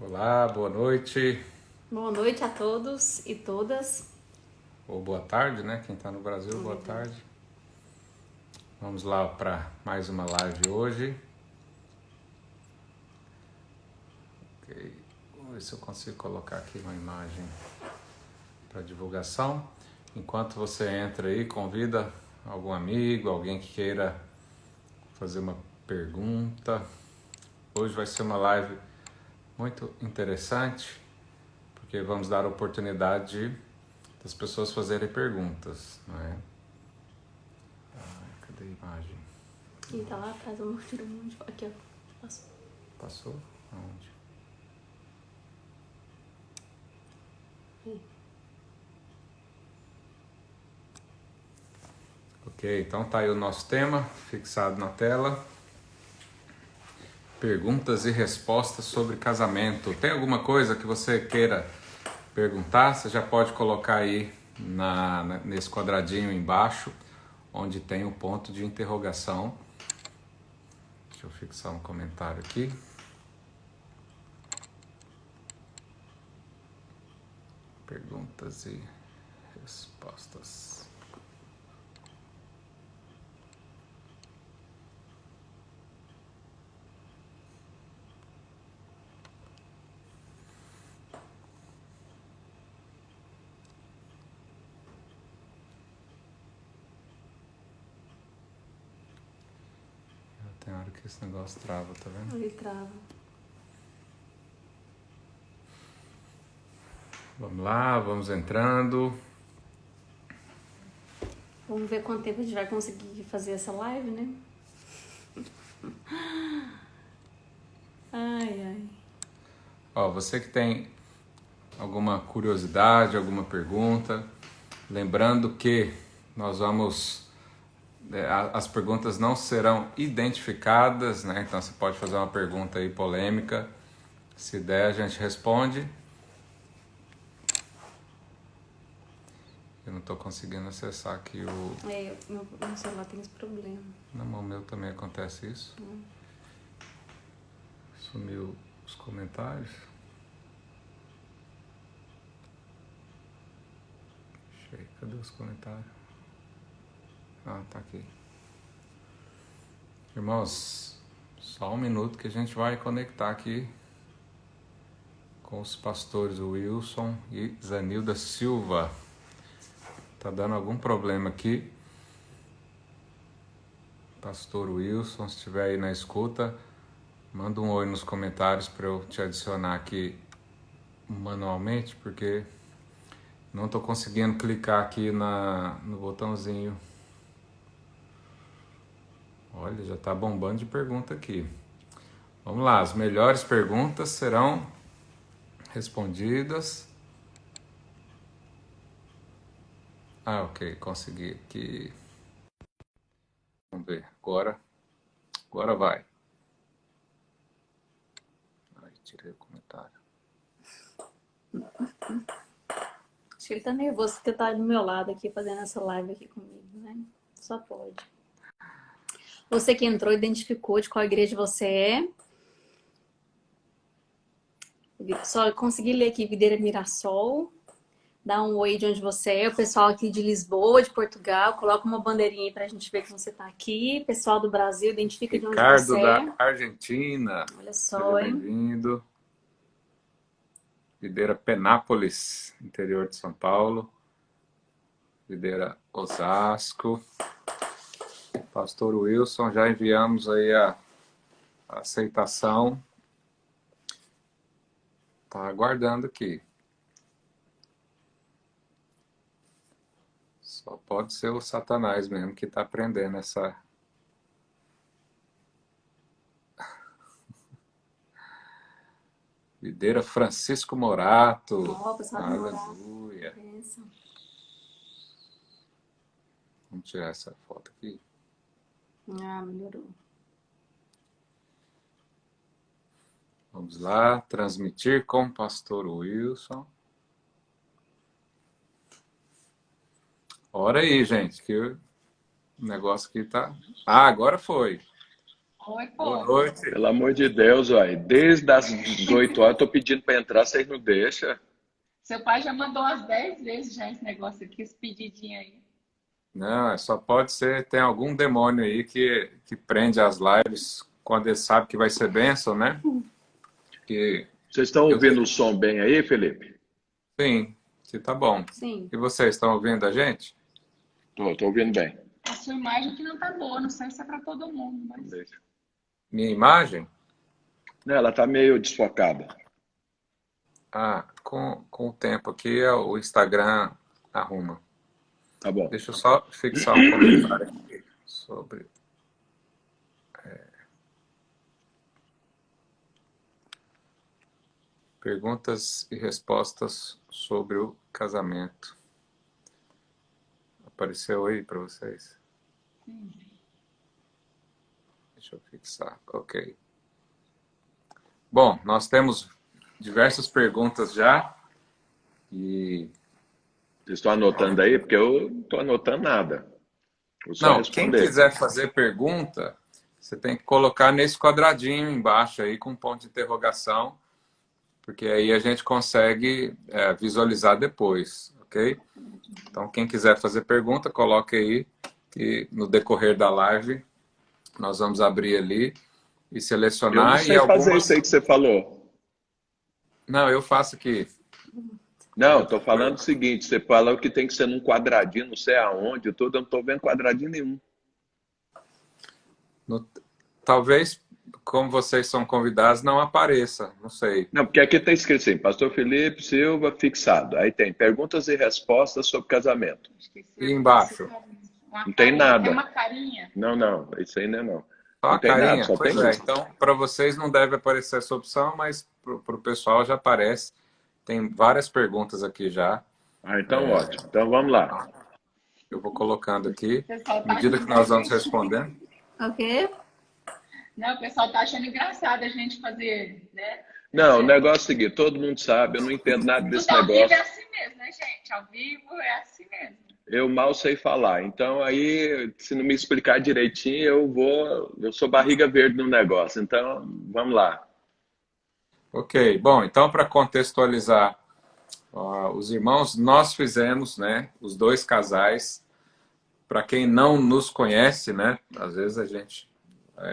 Olá, boa noite. Boa noite a todos e todas. Ou boa tarde, né? Quem está no Brasil, boa tarde. Vamos lá para mais uma live hoje. Ok. Vamos ver se eu consigo colocar aqui uma imagem para divulgação. Enquanto você entra aí, convida algum amigo, alguém que queira fazer uma pergunta. Hoje vai ser uma live muito interessante, porque vamos dar a oportunidade das pessoas fazerem perguntas, não é? Cadê a imagem? Quem tá lá atrás, vamos tirar um monte de foto. Aqui, ó. Passou. Passou? Aonde? Aí. Ok, então tá aí o nosso tema fixado na tela. Perguntas e respostas sobre casamento. Tem alguma coisa que você queira perguntar? Você já pode colocar aí nesse quadradinho embaixo, onde tem o ponto de interrogação. Deixa eu fixar um comentário aqui. Perguntas e respostas. Tem hora que esse negócio trava, tá vendo? Ele trava. Vamos lá, vamos entrando. Vamos ver quanto tempo a gente vai conseguir fazer essa live, né? Ai, ai. Ó, você que tem alguma curiosidade, alguma pergunta, lembrando que nós vamos... as perguntas não serão identificadas, né? Então você pode fazer uma pergunta aí polêmica. Se der, a gente responde. Eu não estou conseguindo acessar aqui o... Meu celular tem esse problema. No meu também acontece isso. Sumiu os comentários. Cadê os comentários? Ah, tá aqui. Irmãos, só um minuto que a gente vai conectar aqui com os pastores Wilson e Zanilda Silva. Tá dando algum problema aqui. Pastor Wilson, se estiver aí na escuta, manda um oi nos comentários para eu te adicionar aqui manualmente, porque não estou conseguindo clicar aqui no botãozinho. Olha, já está bombando de pergunta aqui. Vamos lá, as melhores perguntas serão respondidas. Ah, ok, consegui aqui. Vamos ver, agora vai. Ai, tirei o comentário. Acho que ele tá nervoso porque tá do meu lado aqui, fazendo essa live aqui comigo, né? Só pode. Você que entrou, identificou de qual igreja você é. Só consegui ler aqui Videira Mirassol. Dá um oi de onde você é. O pessoal aqui de Lisboa, de Portugal, coloca uma bandeirinha aí pra gente ver que você tá aqui. Pessoal do Brasil, identifica de onde Ricardo você da é. Argentina, Olha seja só, hein? bem-vindo. Videira Penápolis, interior de São Paulo. Videira Osasco. Pastor Wilson, já enviamos aí a aceitação. Tá aguardando aqui. Só pode ser o Satanás mesmo que tá aprendendo essa... Videira Francisco Morato. Ó, pessoal do Morato. Aleluia. Benção. Vamos tirar essa foto aqui. Ah, melhorou. Vamos lá, transmitir com o pastor Wilson. Ora aí, gente, que o negócio aqui tá... Ah, agora foi. Oi, Boa povo. noite. Pelo amor de Deus, uai. Desde as 18 horas eu tô pedindo para entrar, vocês não deixam. Seu pai já mandou umas 10 vezes já esse negócio aqui, esse pedidinho aí. Não, só pode ser, tem algum demônio aí que prende as lives quando ele sabe que vai ser bênção, né? Que Vocês estão eu, ouvindo o som bem aí, Felipe? sim, que tá bom. Sim. E vocês estão ouvindo a gente? Tô ouvindo bem. A sua imagem que não tá boa, não sei se é pra todo mundo, mas... Deixa. Minha imagem? Não, ela tá meio desfocada. Ah, com o tempo aqui o Instagram arruma. Tá bom. Deixa eu só fixar um comentário aqui sobre... Perguntas e respostas sobre o casamento. Apareceu aí para vocês? Deixa eu fixar. Ok. Bom, nós temos diversas perguntas já. E Vocês estão anotando aí? Porque eu não tô anotando nada. Vou só não, quem responder. quiser fazer pergunta, você tem que colocar nesse quadradinho embaixo aí com um ponto de interrogação, porque aí a gente consegue visualizar depois, ok? Então, quem quiser fazer pergunta, coloque aí e no decorrer da live nós vamos abrir ali e Eu não selecionar sei fazer isso aí que você falou. Não, eu faço aqui. Não, tô falando o seguinte, você falou que tem que ser num quadradinho, não sei aonde, eu não tô vendo quadradinho nenhum. Talvez, como vocês são convidados, não apareça, não sei. Não, porque aqui tá escrito assim, Pastor Felipe Silva, fixado. Aí tem perguntas e respostas sobre casamento. Esqueci E embaixo? uma Não tem carinha. nada. Tem uma carinha. Não, isso aí não é não. Só Não a tem nada, carinha? só Pois tem é, isso. então para vocês não deve aparecer essa opção, mas para o pessoal já aparece. Tem várias perguntas aqui já. Ah, então ótimo. Então vamos lá. Eu vou colocando aqui, O pessoal à tá medida que achando nós vamos que a gente- respondendo. Ok? Não, o pessoal tá achando engraçado a gente fazer, né? Não, o negócio é o seguinte, todo mundo sabe, eu não entendo nada desse Tudo ao vivo é negócio. assim mesmo, né, gente? Ao vivo é assim mesmo. Eu mal sei falar. Então aí, se não me explicar direitinho, eu sou barriga verde no negócio. Então, vamos lá. Ok, bom, então para contextualizar os irmãos, nós fizemos, né, os dois casais. Para quem não nos conhece, né, às vezes a gente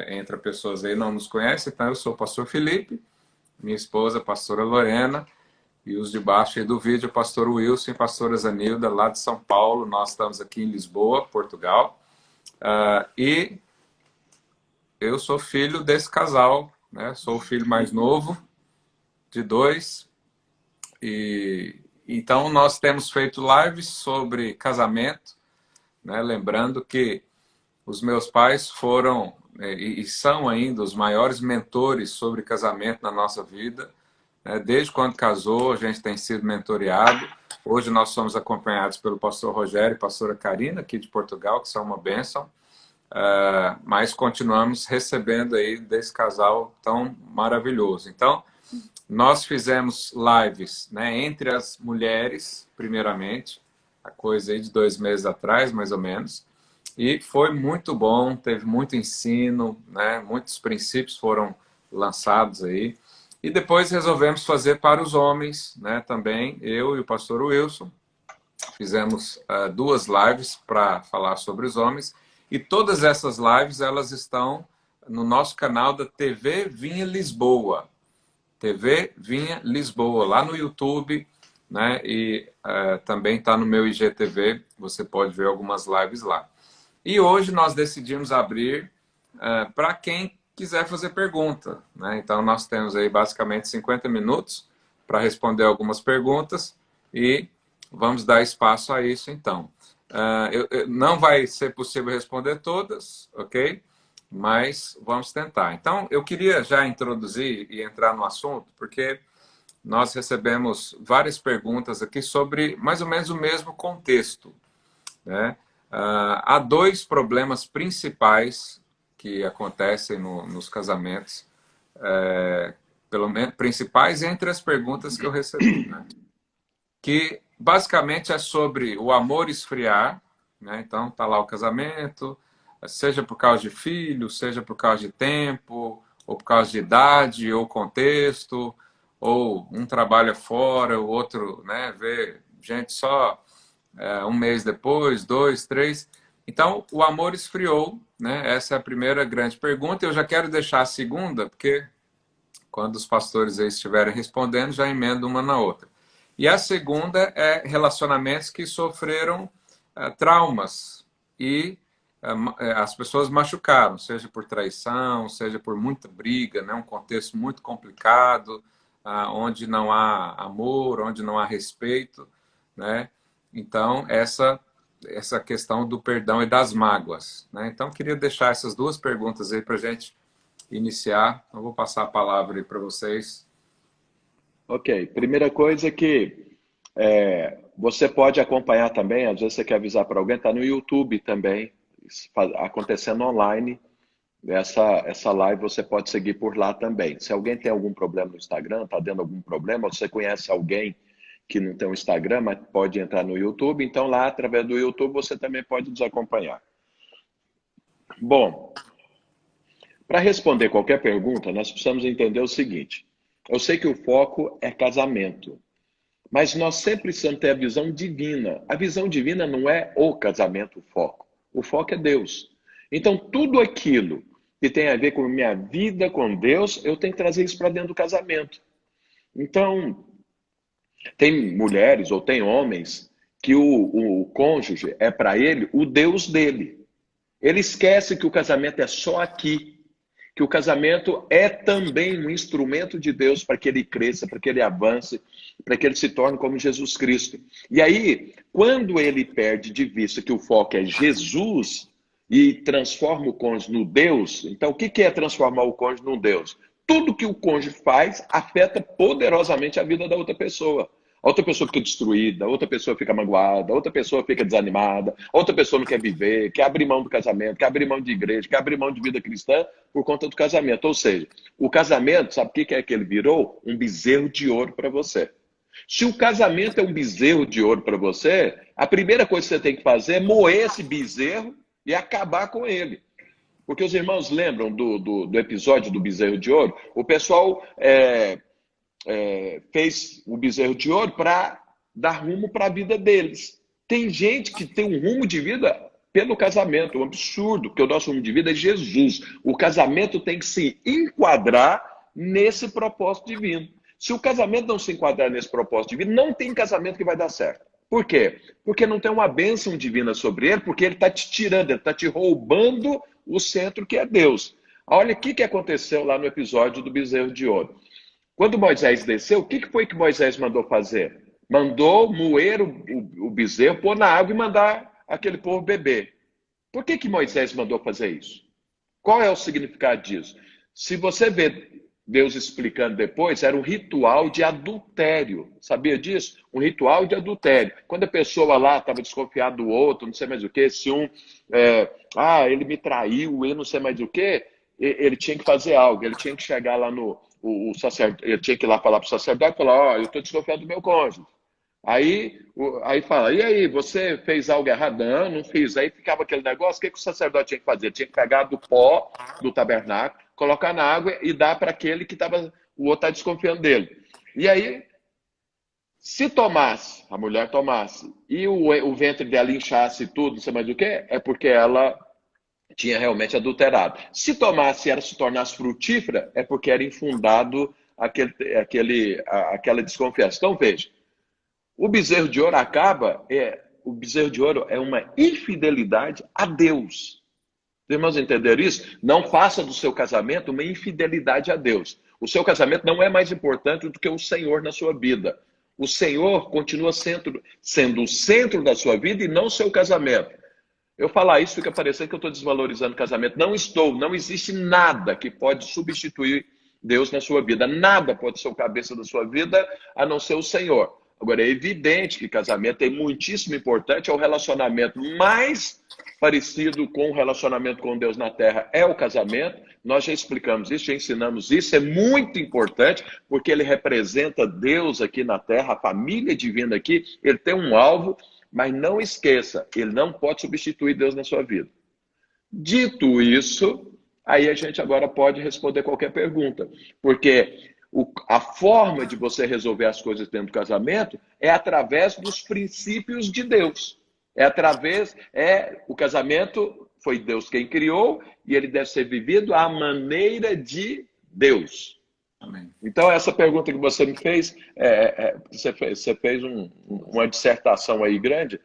entra pessoas aí e não nos conhece, então eu sou o pastor Felipe, minha esposa, a pastora Lorena, e os de baixo aí do vídeo, o pastor Wilson e a pastora Zanilda, lá de São Paulo. Nós estamos aqui em Lisboa, Portugal. E eu sou filho desse casal, né? Sou o filho mais novo de dois. E então nós temos feito lives sobre casamento, né? Lembrando que os meus pais foram e são ainda os maiores mentores sobre casamento na nossa vida. Desde quando casou, a gente tem sido mentoreado. Hoje nós somos acompanhados pelo pastor Rogério e pastora Karina, aqui de Portugal, que são uma bênção. Mas continuamos recebendo aí desse casal tão maravilhoso. Então, nós fizemos lives, né, entre as mulheres, primeiramente, a coisa aí de 2 meses atrás, mais ou menos. E foi muito bom, teve muito ensino, né, muitos princípios foram lançados aí. E depois resolvemos fazer para os homens, né, também, eu e o pastor Wilson. Fizemos 2 lives para falar sobre os homens. E todas essas lives, elas estão no nosso canal da TV Vinha Lisboa. TV Vinha Lisboa, lá no YouTube, né? E também está no meu IGTV, você pode ver algumas lives lá. E hoje nós decidimos abrir para quem quiser fazer pergunta, né? Então nós temos aí basicamente 50 minutos para responder algumas perguntas e vamos dar espaço a isso então. Não vai ser possível responder todas, ok? Mas vamos tentar. Então eu queria já introduzir e entrar no assunto, porque nós recebemos várias perguntas aqui sobre mais ou menos o mesmo contexto, né? Há 2 problemas principais que acontecem nos casamentos, pelo menos principais entre as perguntas que eu recebi, né? Que basicamente é sobre o amor esfriar, né? Então tá lá o casamento, seja por causa de filho, seja por causa de tempo, ou por causa de idade, ou contexto, ou um trabalha fora, o outro, né, vê gente só um mês depois, 2, 3. Então, o amor esfriou, né? Essa é a primeira grande pergunta. Eu já quero deixar a segunda, porque quando os pastores aí estiverem respondendo, já emendo uma na outra. E a segunda é relacionamentos que sofreram traumas e as pessoas machucaram, seja por traição, seja por muita briga, né? Um contexto muito complicado, onde não há amor, onde não há respeito, né? Então, essa questão do perdão e das mágoas, né? Então, queria deixar essas duas perguntas aí para a gente iniciar. Eu vou passar a palavra aí para vocês. Ok, primeira coisa que você pode acompanhar também, às vezes você quer avisar para alguém, está no YouTube também, acontecendo online. Essa live você pode seguir por lá também. Se alguém tem algum problema no Instagram, está dando algum problema, ou você conhece alguém que não tem um Instagram, mas pode entrar no YouTube, então lá, através do YouTube, você também pode nos acompanhar. Bom, para responder qualquer pergunta, nós precisamos entender o seguinte. Eu sei que o foco é casamento, mas nós sempre precisamos ter a visão divina. A visão divina não é o casamento o foco. O foco é Deus. Então, tudo aquilo que tem a ver com minha vida com Deus, eu tenho que trazer isso para dentro do casamento. Então, tem mulheres ou tem homens que o cônjuge é para ele o Deus dele. Ele esquece que o casamento é só aqui, que o casamento é também um instrumento de Deus para que ele cresça, para que ele avance, para que ele se torne como Jesus Cristo. E aí, quando ele perde de vista que o foco é Jesus e transforma o cônjuge no Deus, então o que é transformar o cônjuge no Deus? Tudo que o cônjuge faz afeta poderosamente a vida da outra pessoa. A outra pessoa fica destruída, a outra pessoa fica magoada, a outra pessoa fica desanimada, a outra pessoa não quer viver, quer abrir mão do casamento, quer abrir mão de igreja, quer abrir mão de vida cristã por conta do casamento. Ou seja, o casamento, sabe o que é que ele virou? Um bezerro de ouro para você. Se o casamento é um bezerro de ouro para você, a primeira coisa que você tem que fazer é moer esse bezerro e acabar com ele. Porque os irmãos lembram do episódio do bezerro de ouro? O pessoal fez o bezerro de ouro para dar rumo para a vida deles. Tem gente que tem um rumo de vida pelo casamento, um absurdo, porque o nosso rumo de vida é Jesus. O casamento tem que se enquadrar nesse propósito divino. Se o casamento não se enquadrar nesse propósito divino, não tem casamento que vai dar certo. Por quê? Porque não tem uma bênção divina sobre ele, porque ele está te tirando, ele está te roubando o centro que é Deus. Olha o que aconteceu lá no episódio do bezerro de ouro. Quando Moisés desceu, o que foi que Moisés mandou fazer? Mandou moer o bezerro, pôr na água e mandar aquele povo beber. Por que Moisés mandou fazer isso? Qual é o significado disso? Se você vê Deus explicando depois, era um ritual de adultério. Sabia disso? Um ritual de adultério. Quando a pessoa lá estava desconfiada do outro, não sei mais o que, se ele me traiu, eu não sei mais o que, ele tinha que fazer algo, ele tinha que chegar lá o sacerdote, ele tinha que ir lá falar para o sacerdote e falar, eu estou desconfiado do meu cônjuge. Aí fala, e aí, você fez algo errado? Não fiz. Aí ficava aquele negócio, o que o sacerdote tinha que fazer? Tinha que pegar do pó do tabernáculo, colocar na água e dar para aquele que o outro está desconfiando dele. E aí, se tomasse, a mulher tomasse, e o ventre dela inchasse tudo, não sei mais o que, é porque ela tinha realmente adulterado. Se tomasse e ela se tornasse frutífera, é porque era infundado aquela desconfiança. Então, veja, o bezerro de ouro o bezerro de ouro é uma infidelidade a Deus. Os irmãos entenderam isso? Não faça do seu casamento uma infidelidade a Deus. O seu casamento não é mais importante do que o Senhor na sua vida. O Senhor continua sendo o centro da sua vida e não o seu casamento. Eu falar isso fica parecendo que eu estou desvalorizando o casamento. Não estou. Não existe nada que pode substituir Deus na sua vida. Nada pode ser o cabeça da sua vida a não ser o Senhor. Agora, é evidente que casamento é muitíssimo importante, é o relacionamento mais parecido com o relacionamento com Deus na terra, é o casamento. Nós já explicamos isso, já ensinamos isso, é muito importante, porque ele representa Deus aqui na terra, a família divina aqui, ele tem um alvo, mas não esqueça, ele não pode substituir Deus na sua vida. Dito isso, aí a gente agora pode responder qualquer pergunta, porque a forma de você resolver as coisas dentro do casamento é através dos princípios de Deus. O casamento foi Deus quem criou e ele deve ser vivido à maneira de Deus. Amém. Então, essa pergunta que você me fez, você fez uma dissertação aí grande,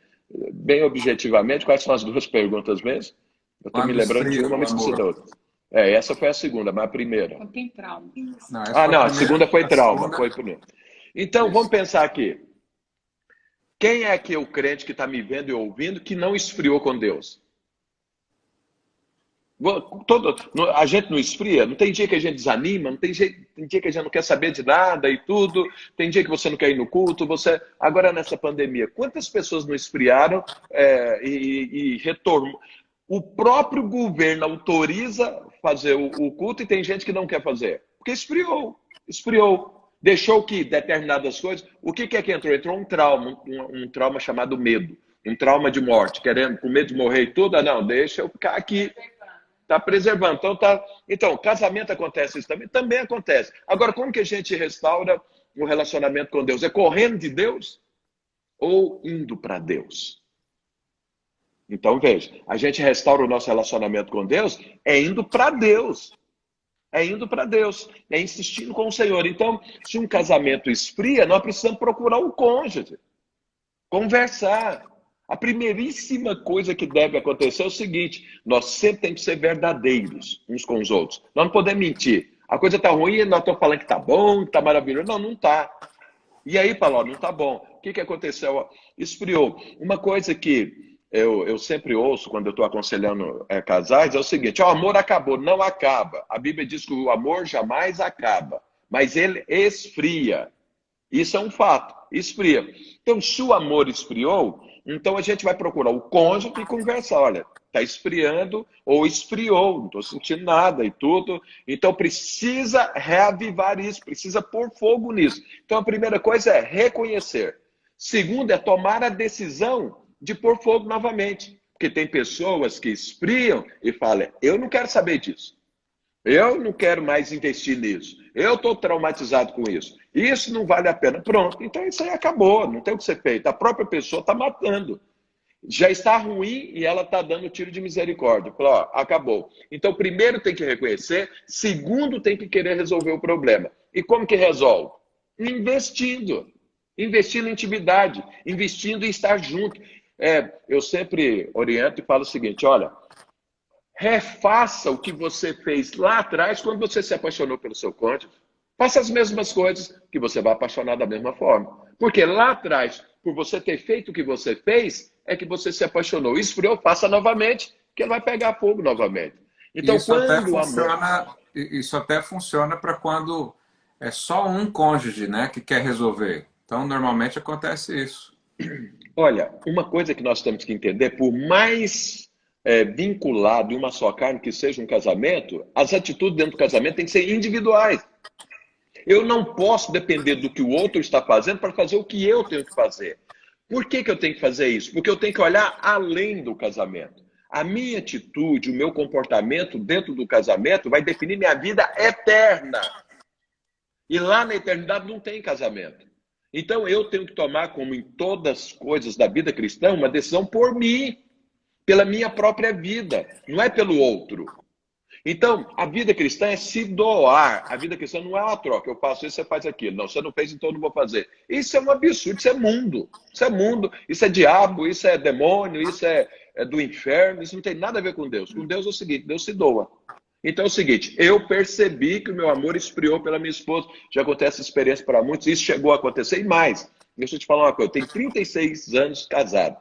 bem objetivamente. Quais são as duas perguntas mesmo? Eu estou me Quando lembrando de esfria uma, o mas esqueci da amor? outra. Essa foi a segunda, mas a primeira. Não tem trauma. Não, essa foi Não, a primeira, segunda foi a trauma, segunda... foi a primeira. Então, Isso. vamos pensar aqui. Quem é que é o crente que está me vendo e ouvindo que não esfriou com Deus? A gente não esfria, não tem dia que a gente desanima, tem dia que a gente não quer saber de nada e tudo, tem dia que você não quer ir no culto, agora nessa pandemia, quantas pessoas não esfriaram e retornam? O próprio governo autoriza fazer o culto e tem gente que não quer fazer, porque esfriou, deixou que determinadas coisas, o que é que entrou? Entrou um trauma chamado medo, um trauma de morte, com medo de morrer e tudo, não, deixa eu ficar aqui. Está preservando. Então, casamento acontece isso também? Também acontece. Agora, como que a gente restaura o relacionamento com Deus? É correndo de Deus ou indo para Deus? Então, veja, a gente restaura o nosso relacionamento com Deus indo para Deus. Indo para Deus. É insistindo com o Senhor. Então, se um casamento esfria, nós precisamos procurar um cônjuge. Conversar. A primeiríssima coisa que deve acontecer é o seguinte: nós sempre temos que ser verdadeiros uns com os outros. Nós não podemos mentir. A coisa está ruim e nós estamos falando que está bom, que está maravilhoso. Não está. E aí, Paulo, não está bom. O que aconteceu? Esfriou. Uma coisa que eu sempre ouço quando eu estou aconselhando casais é o seguinte: o amor acabou. Não acaba. A Bíblia diz que o amor jamais acaba, mas ele esfria. Isso é um fato. Esfria. Então, se o amor esfriou, então a gente vai procurar o cônjuge e conversar. Olha, está esfriando ou esfriou, não estou sentindo nada e tudo. Então precisa reavivar isso, precisa pôr fogo nisso. Então a primeira coisa é reconhecer. Segunda é tomar a decisão de pôr fogo novamente. Porque tem pessoas que esfriam e falam: eu não quero saber disso. Eu não quero mais investir nisso. Eu estou traumatizado com isso. Isso não vale a pena. Pronto. Então isso aí acabou. Não tem o que ser feito. A própria pessoa está matando. Já está ruim e ela está dando tiro de misericórdia. Falou, acabou. Então, primeiro tem que reconhecer. Segundo, tem que querer resolver o problema. E como que resolve? Investindo. Investindo em intimidade. Investindo em estar junto. Eu sempre oriento e falo o seguinte: olha, refaça o que você fez lá atrás quando você se apaixonou pelo seu cônjuge. Faça as mesmas coisas que você vai apaixonar da mesma forma. Porque lá atrás, por você ter feito o que você fez, é que você se apaixonou. Esfriou, faça novamente, que ele vai pegar fogo novamente. Então, isso até funciona para quando é só um cônjuge, né, que quer resolver. Então, normalmente acontece isso. Olha, uma coisa que nós temos que entender, por mais vinculado em uma só carne que seja um casamento, as atitudes dentro do casamento têm que ser individuais. Eu não posso depender do que o outro está fazendo para fazer o que eu tenho que fazer. Por que eu tenho que fazer isso? Porque eu tenho que olhar além do casamento. A minha atitude, o meu comportamento dentro do casamento vai definir minha vida eterna. E lá na eternidade não tem casamento. Então eu tenho que tomar, como em todas as coisas da vida cristã, uma decisão por mim, pela minha própria vida, não é pelo outro. Então, a vida cristã é se doar. A vida cristã não é uma troca. Eu faço isso, você faz aquilo. Não, você não fez, então eu não vou fazer. Isso é um absurdo, isso é mundo. Isso é mundo, isso é diabo, isso é demônio, isso é do inferno. Isso não tem nada a ver com Deus. Com Deus é o seguinte: Deus se doa. Então é o seguinte: eu percebi que o meu amor esfriou pela minha esposa. Já acontece essa experiência para muitos. Isso chegou a acontecer e mais. Deixa eu te falar uma coisa. Eu tenho 36 anos casado.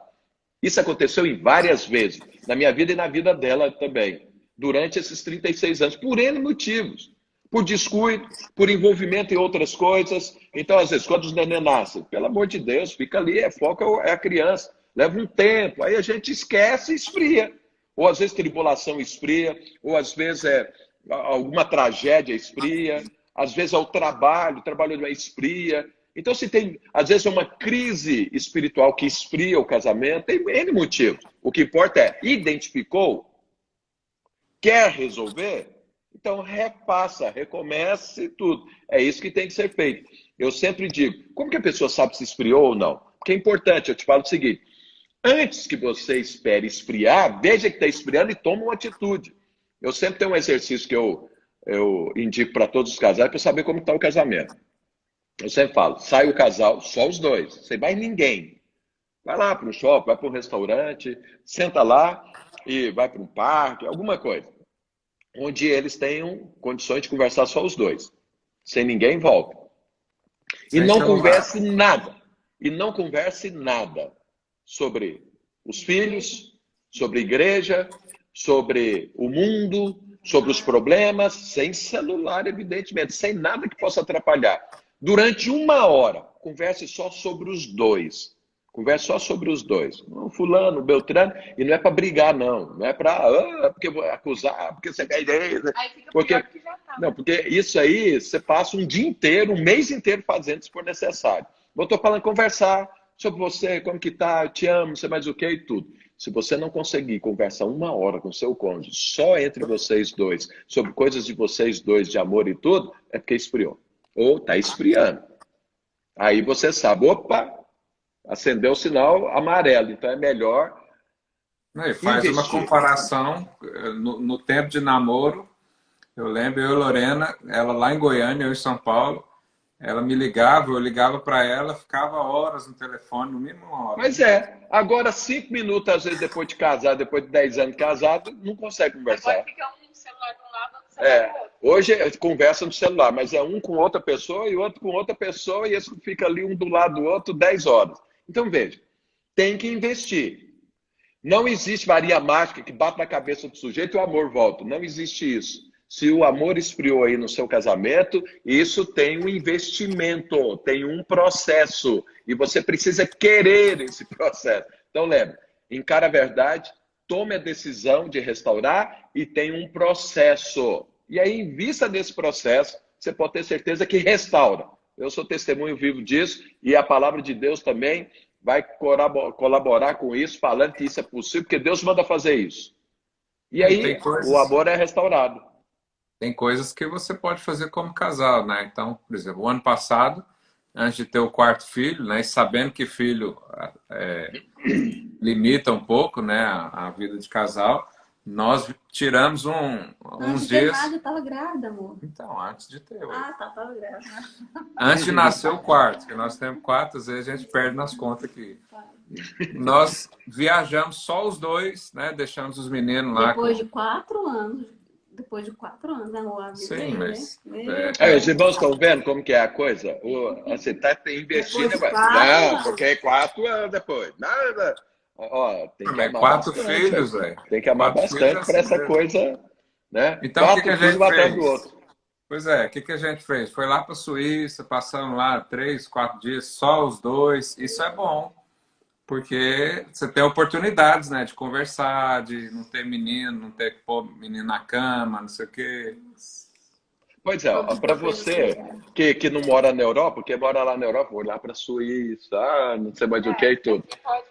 Isso aconteceu em várias vezes. Na minha vida e na vida dela também. Durante esses 36 anos, por N motivos. Por descuido, por envolvimento em outras coisas. Então, às vezes, quando os neném nascem, pelo amor de Deus, fica ali, foca a criança. Leva um tempo, aí a gente esquece e esfria. Ou às vezes tribulação esfria, ou às vezes alguma tragédia esfria, às vezes é o trabalho esfria. Então, se tem, às vezes, uma crise espiritual que esfria o casamento, tem N motivos. O que importa é, identificou? quer resolver, então repassa, recomece tudo. É isso que tem que ser feito. Eu sempre digo, como que a pessoa sabe se esfriou ou não? Porque é importante, eu te falo o seguinte, antes que você espere esfriar, veja que está esfriando e toma uma atitude. Eu sempre tenho um exercício que eu indico para todos os casais para saber como está o casamento. Eu sempre falo, sai o casal, só os dois, sem mais ninguém. Vai lá para um shopping, vai para um restaurante, senta lá e vai para um parque, alguma coisa. Onde eles tenham condições de conversar só os dois. Sem ninguém, volta. E Sem não celular. converse nada. E não converse nada sobre os filhos, sobre a igreja, sobre o mundo, sobre os problemas, sem celular, evidentemente, sem nada que possa atrapalhar. Durante 1 hora, converse só sobre os dois. Converse só sobre os dois. Não, fulano, Beltrano, e não é para brigar, não. Não é para porque vou acusar, porque você quer ideia. Aí fica Porque, pior que já tá. não, porque isso aí você passa um dia inteiro, um mês inteiro fazendo, se for necessário. Eu estou falando conversar sobre você, como que tá, eu te amo, você mais o que e tudo. Se você não conseguir conversar 1 hora com seu cônjuge, só entre vocês dois, sobre coisas de vocês dois, de amor e tudo, é porque esfriou. Ou está esfriando. Aí você sabe, opa, acendeu o sinal amarelo, então é melhor E faz uma investir. comparação no tempo de namoro. Eu lembro, eu e Lorena, ela lá em Goiânia, eu em São Paulo, ela me ligava, eu ligava para ela, ficava horas no telefone, no mínimo 1 hora. Mas agora 5 minutos, às vezes, depois de casar, depois de 10 anos de casado, não consegue conversar. Agora fica um celular de um lado, outro celular do outro. Hoje conversa no celular, mas é um com outra pessoa e outro com outra pessoa, e esse fica ali um do lado do outro 10 horas. Então, veja, tem que investir. Não existe varinha mágica que bate na cabeça do sujeito e o amor volta. Não existe isso. Se o amor esfriou aí no seu casamento, isso tem um investimento, tem um processo. E você precisa querer esse processo. Então, lembra, encara a verdade, tome a decisão de restaurar e tem um processo. E aí, em vista desse processo, você pode ter certeza que restaura. Eu sou testemunho vivo disso e a palavra de Deus também vai colaborar com isso, falando que isso é possível, porque Deus manda fazer isso. E aí, o amor é restaurado. Tem coisas que você pode fazer como casal, né? Então, por exemplo, o ano passado, antes de ter o 4º filho, né? E sabendo que filho limita um pouco, né? A vida de casal, nós tiramos uns dias... Antes de eu tava grávida, amor. Então, antes de ter. Tava grávida. Antes de nascer o 4º, que nós temos 4, às vezes a gente perde nas contas aqui. Nós viajamos só os dois, né? Deixamos os meninos lá. Depois de 4 anos. Depois de 4 anos, a vida. Sim, mas... Né? Os irmãos estão vendo como que é a coisa? Você está investindo... Não, porque é 4 anos depois. Nada. Ó, tem que amar 4 bastante, filhos, velho. Tem que amar bastante para essa coisa, né? Então, 4 o que a filhos gente um atrás fez? do outro. Pois é, o que a gente fez? Foi lá para a Suíça, passamos lá 3, 4 dias, só os dois. Isso é bom, porque você tem oportunidades, né? De conversar, de não ter menino, não ter que pôr menino na cama, não sei o quê. Pois é, para você que não mora na Europa, porque mora lá na Europa, vou lá para a Suíça, não sei mais o que e tudo.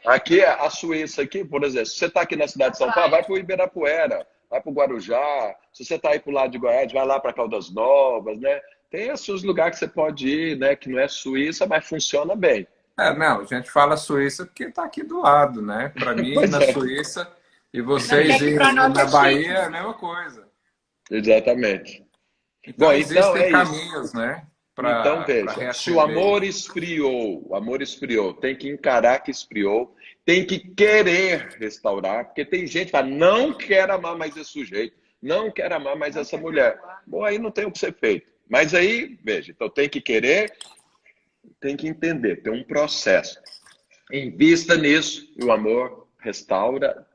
Aqui, a Suíça, aqui, por exemplo, se você está aqui na cidade de São Paulo, vai para o Ibirapuera, vai para o Guarujá. Se você está aí para o lado de Goiás, vai lá para Caldas Novas, né? Tem esses lugares que você pode ir, né? Que não é Suíça, mas funciona bem. Não, a gente fala Suíça porque está aqui do lado, né? Para mim, na Suíça, e vocês irem na Bahia é a mesma coisa. Exatamente. Então, Bom, existem caminhos, né? Então, veja, se o amor esfriou, tem que encarar que esfriou, tem que querer restaurar, porque tem gente que fala, não quero amar mais esse sujeito, não quero amar mais essa mulher. Bom, aí não tem o que ser feito. Mas aí, veja, então tem que querer, tem que entender, tem um processo. Invista nisso e o amor restaura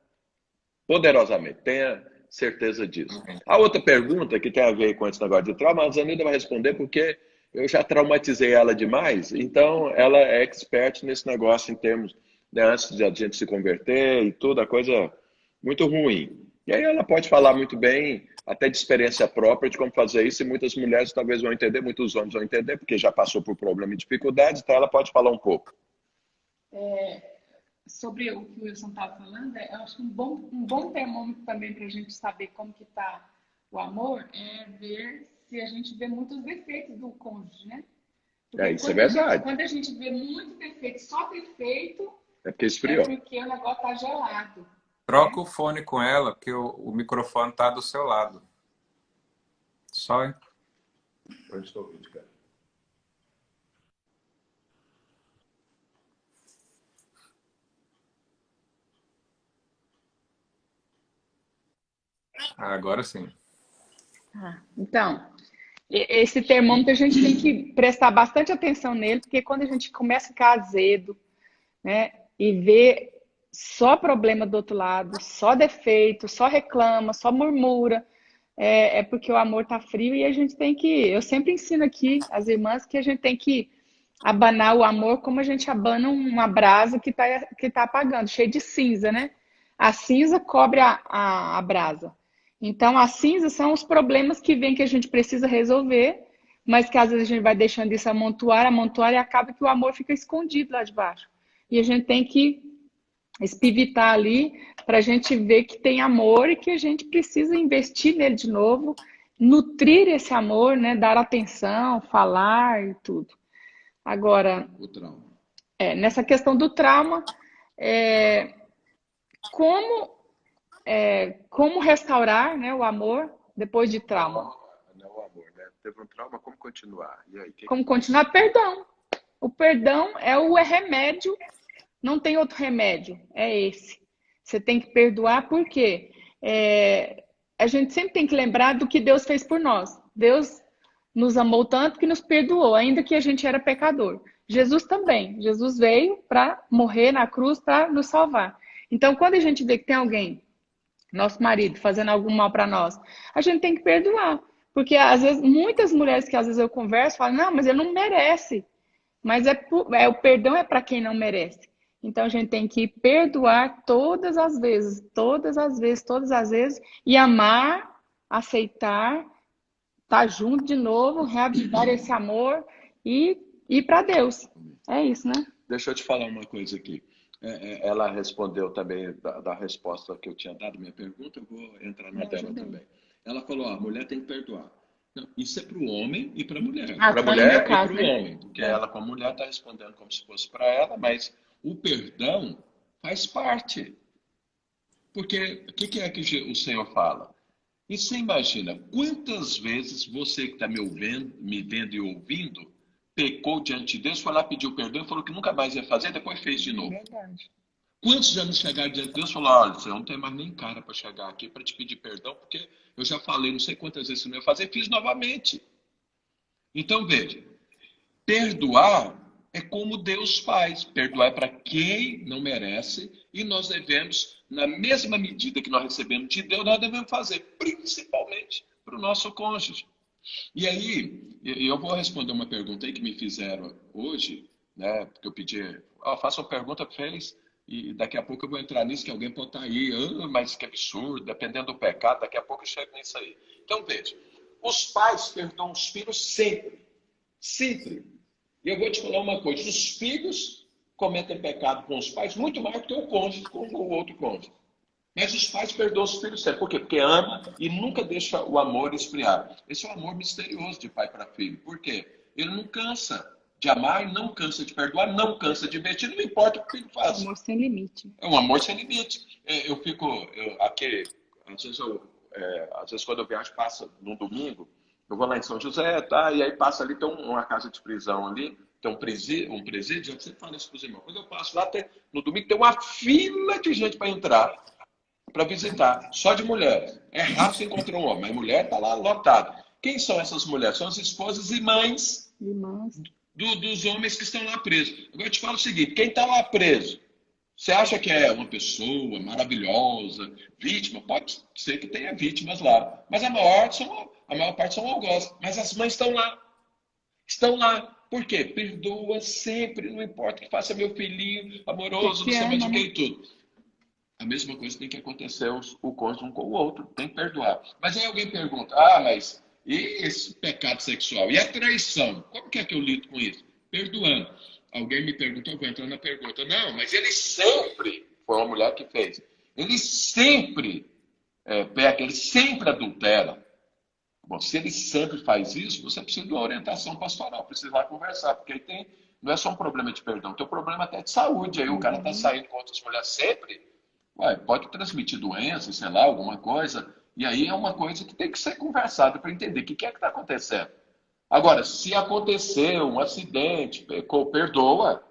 poderosamente. Tenha certeza disso. A outra pergunta que tem a ver com esse negócio de trauma, a Zanilda vai responder porque eu já traumatizei ela demais, então ela é expert nesse negócio em termos, né, antes de a gente se converter e tudo, a coisa muito ruim. E aí ela pode falar muito bem, até de experiência própria, de como fazer isso, e muitas mulheres talvez vão entender, muitos homens vão entender, porque já passou por problema e dificuldades, então ela pode falar um pouco. sobre o que o Wilson estava falando, eu acho que um bom termômetro também para a gente saber como que está o amor é ver se a gente vê muitos defeitos do cônjuge, né? Porque Isso é verdade. quando a gente vê muito defeito, só defeito, É porque é esfriou. porque o negócio está gelado. Troca Né? o fone com ela, porque o microfone está do seu lado. Só, hein? Onde estou ouvindo, cara? Agora sim. Então, esse termômetro a gente tem que prestar bastante atenção nele, porque quando a gente começa a ficar azedo, né, e vê só problema do outro lado, só defeito, só reclama, só murmura, é porque o amor tá frio e a gente tem que. Eu sempre ensino aqui às irmãs que a gente tem que abanar o amor como a gente abana uma brasa que tá apagando, cheio de cinza, né? A cinza cobre a brasa. Então, as cinzas são os problemas que vem que a gente precisa resolver, mas que às vezes a gente vai deixando isso amontoar, e acaba que o amor fica escondido lá de baixo. E a gente tem que espivitar ali para a gente ver que tem amor e que a gente precisa investir nele de novo, nutrir esse amor, né? Dar atenção, falar e tudo. Agora, O trauma. nessa questão do trauma, como, como restaurar, né, o amor depois de trauma? Não, o amor, né? Teve um trauma, como continuar? E aí, Como continuar? Perdão. O perdão é o remédio, não tem outro remédio, é esse. Você tem que perdoar porque a gente sempre tem que lembrar do que Deus fez por nós. Deus nos amou tanto que nos perdoou, ainda que a gente era pecador. Jesus também. Jesus veio para morrer na cruz para nos salvar. Então, quando a gente vê que tem alguém, nosso marido, fazendo algum mal para nós, a gente tem que perdoar. Porque, às vezes, muitas mulheres que às vezes eu converso falam, não, mas ele não merece. Mas o perdão é para quem não merece. Então, a gente tem que perdoar todas as vezes, todas as vezes, todas as vezes, e amar, aceitar, estar junto de novo, reavivar esse amor e ir para Deus. É isso, né? Deixa eu te falar uma coisa aqui. Ela respondeu também da resposta que eu tinha dado, minha pergunta, eu vou entrar na dela também. Ela falou, a mulher tem que perdoar. Não, isso é para o homem e para a mulher. Para a mulher e para o homem. Porque ela, como mulher, está respondendo como se fosse para ela, mas o perdão faz parte. Porque o que é que o Senhor fala? E você imagina, quantas vezes você que está me vendo e ouvindo, pecou diante de Deus, foi lá, pediu perdão, falou que nunca mais ia fazer, depois fez de novo. Verdade. Quantos já não chegaram diante de Deus e falaram, olha, você não tem mais nem cara para chegar aqui para te pedir perdão, porque eu já falei não sei quantas vezes que não ia fazer, fiz novamente. Então, veja, perdoar é como Deus faz. Perdoar é para quem não merece e nós devemos, na mesma medida que nós recebemos de Deus, nós devemos fazer, principalmente para o nosso cônjuge. E aí, eu vou responder uma pergunta aí que me fizeram hoje, né? Porque eu pedi, faça uma pergunta, fez, e daqui a pouco eu vou entrar nisso, que alguém pode estar aí, mas que absurdo, dependendo do pecado, daqui a pouco eu chego nisso aí. Então, veja, os pais perdoam os filhos sempre. Sempre. E eu vou te falar uma coisa, os filhos cometem pecado com os pais muito mais do que o cônjuge com o outro cônjuge. Mas os pais perdoam os filhos sempre. Por quê? Porque ama e nunca deixa o amor esfriar. Esse é um amor misterioso de pai para filho. Por quê? Ele não cansa de amar e não cansa de perdoar, não cansa de investir, não importa o que o filho faz. Amor sem limite. É um amor sem limite. Aqui, às vezes quando eu viajo, passa num domingo, eu vou lá em São José, tá? E aí passa ali, tem uma casa de prisão ali, tem um presídio, eu sempre falo isso para os irmãos. Quando eu passo lá, no domingo tem uma fila de gente para entrar, para visitar, só de mulheres. É raro você encontrar um homem, mas mulher está lá lotada. Quem são essas mulheres? São as esposas e mães dos homens que estão lá presos. Agora eu te falo o seguinte, quem está lá preso, você acha que é uma pessoa maravilhosa, vítima? Pode ser que tenha vítimas lá, mas a maior parte são algozes. Mas as mães estão lá. Estão lá. Por quê? Perdoa sempre, não importa o que faça meu filhinho amoroso, não sei mais o que e tudo. A mesma coisa tem que acontecer o cônjuge um com o outro, tem que perdoar. Mas aí alguém pergunta, mas e esse pecado sexual? E a traição? Como que é que eu lido com isso? Perdoando. alguém me perguntou, eu vou entrar na pergunta. Não, mas ele sempre, foi uma mulher que fez, ele sempre peca, ele sempre adultera. Bom, se ele sempre faz isso, você precisa de uma orientação pastoral, precisa lá conversar, porque aí não é só um problema de perdão, tem um problema até de saúde. Aí o cara está saindo com outras mulheres sempre, pode transmitir doença, sei lá, alguma coisa, e aí é uma coisa que tem que ser conversada para entender o que é que está acontecendo. Agora, se aconteceu um acidente, pecou, perdoa,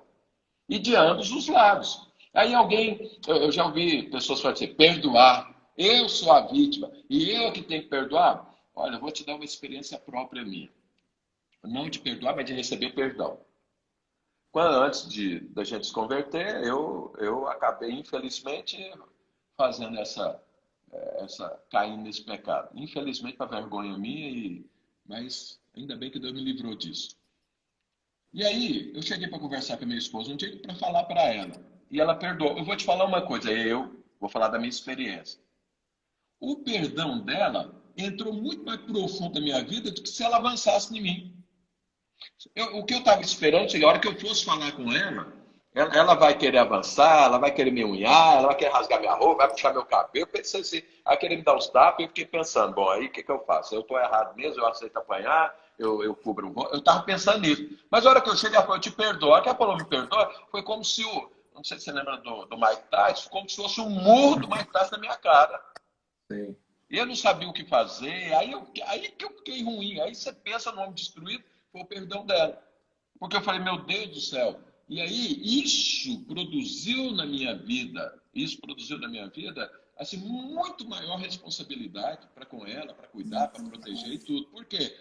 e de ambos os lados. Aí eu já ouvi pessoas falarem assim, perdoar, eu sou a vítima, e eu que tenho que perdoar. Olha, eu vou te dar uma experiência própria minha. Não de perdoar, mas de receber perdão. Antes da gente se converter, eu acabei, infelizmente, fazendo caindo nesse pecado. Infelizmente, para vergonha minha, mas ainda bem que Deus me livrou disso. E aí, eu cheguei para conversar com a minha esposa um dia para falar para ela. E ela perdoou. Eu vou te falar uma coisa, eu vou falar da minha experiência. O perdão dela entrou muito mais profundo na minha vida do que se ela avançasse em mim. O que eu estava esperando, a hora que eu fosse falar com ela vai querer avançar, ela vai querer me unhar, ela vai querer rasgar minha roupa, vai puxar meu cabelo. Eu pensei assim, ela vai querer me dar uns tapas, e eu fiquei pensando, bom, aí o que eu faço? Eu estou errado mesmo, eu aceito apanhar, eu cubro um voto. Eu estava pensando nisso. Mas a hora que eu cheguei, ela falou, eu te perdoo. A hora que ela falou, me perdoa, foi como se não sei se você lembra do Mike Tyson, como se fosse um murro do Mike Tyson na minha cara. Sim. E eu não sabia o que fazer, aí que eu fiquei ruim. Aí você pensa no homem destruído, foi o perdão dela. Porque eu falei, meu Deus do céu. E aí, isso produziu na minha vida, assim, muito maior responsabilidade para com ela, para cuidar, para proteger e tudo. Por quê?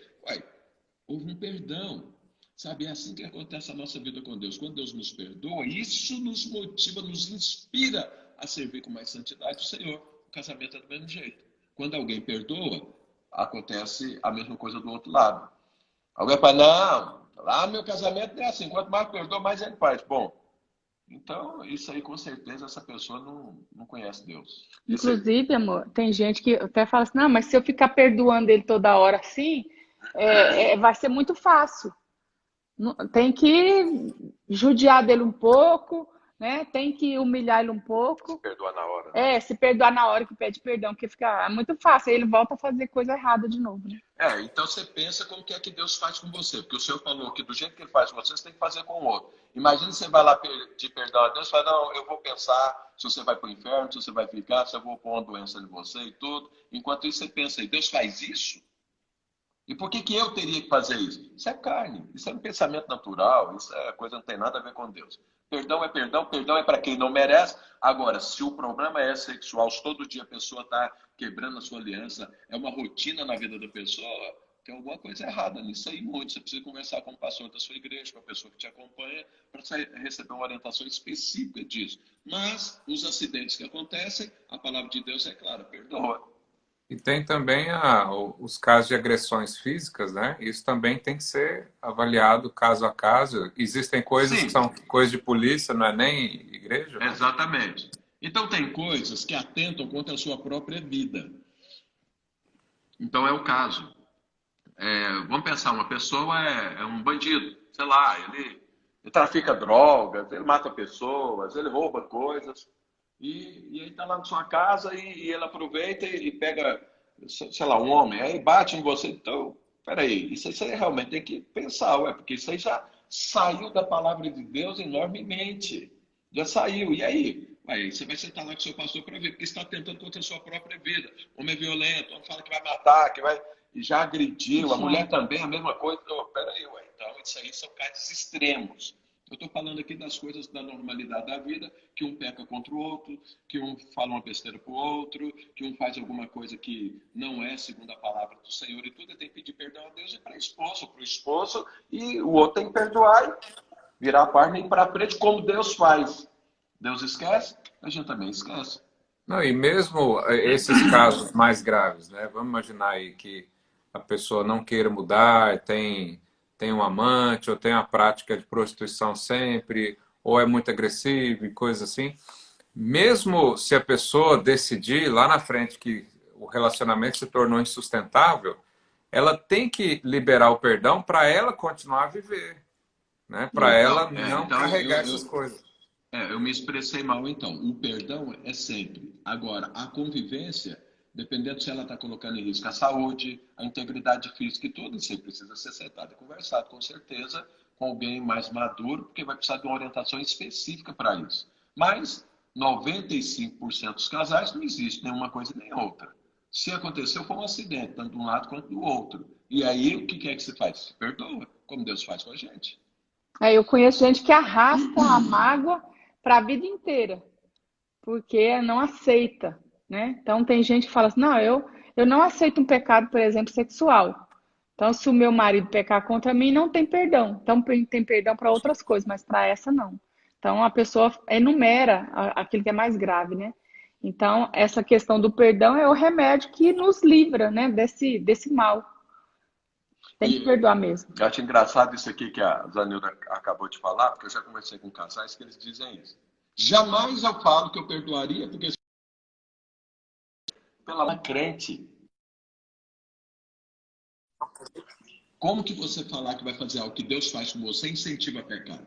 Houve um perdão. Sabe, é assim que acontece a nossa vida com Deus. Quando Deus nos perdoa, isso nos motiva, nos inspira a servir com mais santidade o Senhor. O casamento é do mesmo jeito. Quando alguém perdoa, acontece a mesma coisa do outro lado. Alguém fala, não, lá no meu casamento não é assim. Quanto mais perdoa, mais ele faz. Bom, então isso aí com certeza essa pessoa não conhece Deus. Inclusive, amor, tem gente que até fala assim, não, mas se eu ficar perdoando ele toda hora assim, vai ser muito fácil. Tem que judiar dele um pouco, né? Tem que humilhar ele um pouco. Se perdoar na hora. Se perdoar na hora que pede perdão, porque fica muito fácil. Aí ele volta a fazer coisa errada de novo, né? Então você pensa como que é que Deus faz com você. Porque o Senhor falou que do jeito que ele faz com você, você tem que fazer com o outro. Imagina você vai lá pedir perdão a Deus e fala, não, eu vou pensar se você vai para o inferno, se você vai ficar, se eu vou pôr uma doença em você e tudo. Enquanto isso você pensa, e Deus faz isso? E por que eu teria que fazer isso? Isso é carne, isso é um pensamento natural, isso é coisa que não tem nada a ver com Deus. Perdão é para quem não merece. Agora, se o problema é sexual, se todo dia a pessoa está quebrando a sua aliança, é uma rotina na vida da pessoa, tem alguma coisa errada nisso aí muito. Você precisa conversar com o pastor da sua igreja, com a pessoa que te acompanha, para você receber uma orientação específica disso. Mas, os acidentes que acontecem, a palavra de Deus é clara, perdoa. E tem também os casos de agressões físicas, né? Isso também tem que ser avaliado caso a caso. Existem coisas que são coisas de polícia, não é nem igreja? Exatamente. Então tem coisas que atentam contra a sua própria vida. Então é o caso. Vamos pensar, uma pessoa é um bandido, sei lá, ele trafica drogas, ele mata pessoas, ele rouba coisas. E ele está lá na sua casa e ele aproveita e pega, sei lá, um homem, aí bate em você. Então, peraí, isso aí você realmente tem que pensar, porque isso aí já saiu da palavra de Deus enormemente. Já saiu. E aí? Você vai sentar lá com o seu pastor para ver, porque está tentando contra a sua própria vida. O homem é violento, o homem fala que vai matar, e já agrediu. A mulher também, a mesma coisa. Peraí, então isso aí são casos extremos. Eu estou falando aqui das coisas da normalidade da vida, que um peca contra o outro, que um fala uma besteira para o outro, que um faz alguma coisa que não é segundo a palavra do Senhor e tudo, tem que pedir perdão a Deus e para o esposo, e o outro tem que perdoar e virar a página e ir para frente, como Deus faz. Deus esquece, a gente também esquece. Não, e mesmo esses casos mais graves, né? Vamos imaginar aí que a pessoa não queira mudar, tem um amante, ou tem a prática de prostituição sempre, ou é muito agressivo e coisa assim. Mesmo se a pessoa decidir lá na frente que o relacionamento se tornou insustentável, ela tem que liberar o perdão para ela continuar a viver. né? Para ela não então carregar essas coisas. Eu me expressei mal, então. O perdão é sempre. Agora, a convivência, dependendo se ela está colocando em risco a saúde, a integridade física e tudo, isso aí precisa ser sentado e conversado, com certeza, com alguém mais maduro, porque vai precisar de uma orientação específica para isso. Mas 95% dos casais não existe nenhuma coisa nem outra. Se aconteceu, foi um acidente, tanto de um lado quanto do outro. E aí, o que é que se faz? Se perdoa, como Deus faz com a gente. Eu conheço gente que arrasta a mágoa para a vida inteira, porque não aceita, né? Então tem gente que fala assim, não, eu não aceito um pecado, por exemplo, sexual. Então, se o meu marido pecar contra mim, não tem perdão. Então, tem perdão para outras coisas, mas para essa não. Então, a pessoa enumera aquilo que é mais grave, né? Então, essa questão do perdão é o remédio que nos livra, né, desse mal. Tem que perdoar mesmo. Eu acho engraçado isso aqui que a Zanilda acabou de falar, porque eu já conversei com casais que eles dizem isso. Jamais eu falo que eu perdoaria, porque pela crente. Como que você falar que vai fazer algo que Deus faz com você incentiva a pecar?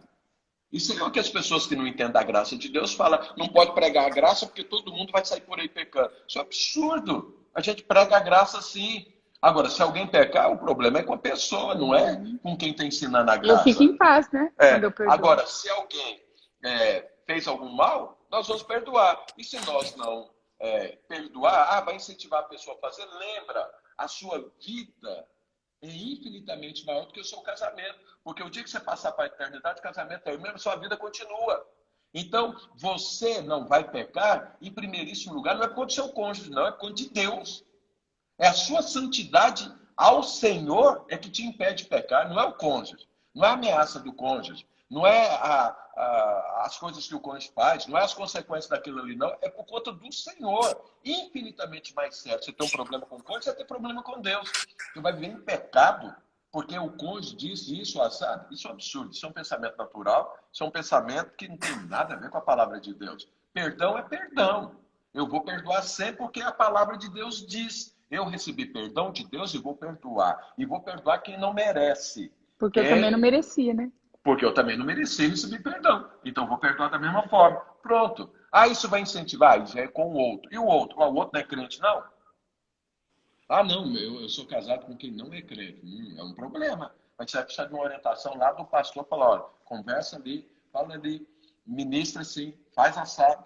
Isso é o que as pessoas que não entendem a graça de Deus falam. Não pode pregar a graça porque todo mundo vai sair por aí pecando. Isso é absurdo. A gente prega a graça sim. Agora, se alguém pecar, o problema é com a pessoa, não é com quem está ensinando a graça. Eu fico em paz, né? Quando eu perdoo. Agora, se alguém fez algum mal, nós vamos perdoar. E se nós não perdoar, vai incentivar a pessoa a fazer, lembra, a sua vida é infinitamente maior do que o seu casamento. Porque o dia que você passar para a eternidade, o casamento é o mesmo, sua vida continua. Então, você não vai pecar, em primeiríssimo lugar, não é por conta do seu cônjuge, não, é por conta de Deus. É a sua santidade ao Senhor é que te impede de pecar, não é o cônjuge, não é a ameaça do cônjuge, não é as coisas que o cônjuge faz, não é as consequências daquilo ali, não, é por conta do Senhor. Infinitamente mais sério. Você tem um problema com o cônjuge, você tem problema com Deus. Você vai viver em pecado porque o cônjuge disse isso, assado. Isso é um absurdo, isso é um pensamento natural, isso é um pensamento que não tem nada a ver com a palavra de Deus. Perdão é perdão. Eu vou perdoar sempre porque a palavra de Deus diz. Eu recebi perdão de Deus e vou perdoar. E vou perdoar quem não merece. Porque eu também não merecia, né? Porque eu também não mereci receber perdão. Então, vou perdoar da mesma forma. Pronto. Isso vai incentivar? Isso é com o outro. E o outro? O outro não é crente, não? Não, eu sou casado com quem não é crente. É um problema. Mas você vai precisar de uma orientação lá do pastor. Falar, olha, conversa ali, fala ali, ministra assim, faz assado.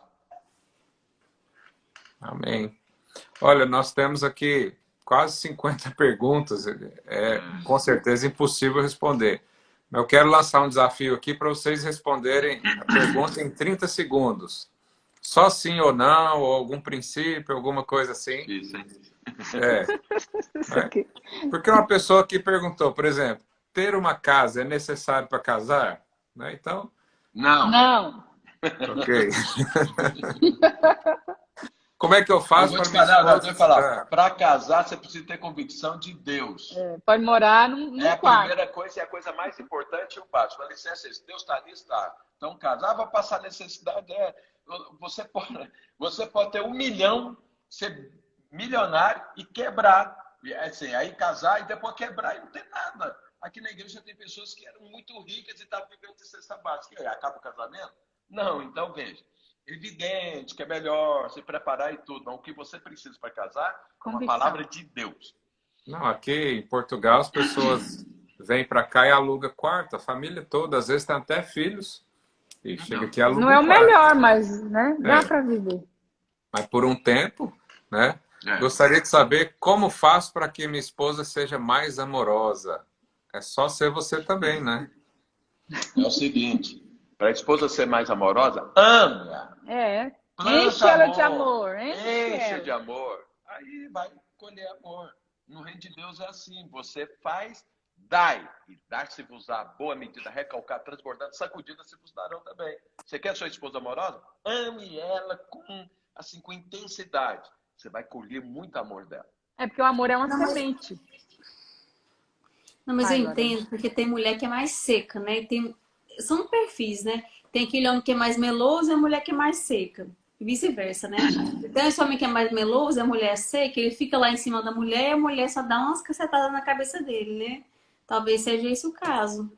Amém. Olha, nós temos aqui quase 50 perguntas. Com certeza impossível responder. Eu quero lançar um desafio aqui para vocês responderem a pergunta em 30 segundos. Só sim ou não, ou algum princípio, alguma coisa assim. Isso, hein? Porque uma pessoa aqui perguntou, por exemplo, ter uma casa é necessário para casar? Né? Então... Não. Ok. Como é que eu faço para casar, você precisa ter convicção de Deus. Pode morar num quarto. A primeira coisa e a coisa mais importante, eu faço. Com licença, Deus está ali, está. Então, casar, vai passar necessidade. Você pode ter 1 milhão, ser milionário e quebrar. Assim, aí casar e depois quebrar e não tem nada. Aqui na igreja tem pessoas que eram muito ricas e estavam vivendo de cesta básica. E aí, acaba o casamento? Não, então veja. Evidente que é melhor se preparar e tudo. Mas o que você precisa para casar é uma palavra de Deus. Não, aqui em Portugal as pessoas vêm para cá e alugam quarto, a família toda, às vezes tem até filhos. E chega aqui e aluga Não é o melhor, mas né, dá para viver. Mas por um tempo, né? Gostaria de saber como faço para que minha esposa seja mais amorosa. É só ser você também, né? É o seguinte, para a esposa ser mais amorosa, ame-a. Enche ela de amor. Enche de amor. Aí vai colher amor. No reino de Deus é assim. Você faz, dai. E dar-se-vos-á boa medida, recalcar, transbordar, sacudida se vos darão também. Você quer sua esposa amorosa? Ame ela com intensidade. Você vai colher muito amor dela. Porque o amor é uma semente. Não, mas eu entendo, porque tem mulher que é mais seca, né? São perfis, né? Tem aquele homem que é mais meloso e a mulher que é mais seca. E vice-versa, né? Então, esse homem que é mais meloso e a mulher é seca, ele fica lá em cima da mulher e a mulher só dá umas cacetadas na cabeça dele, né? Talvez seja esse o caso.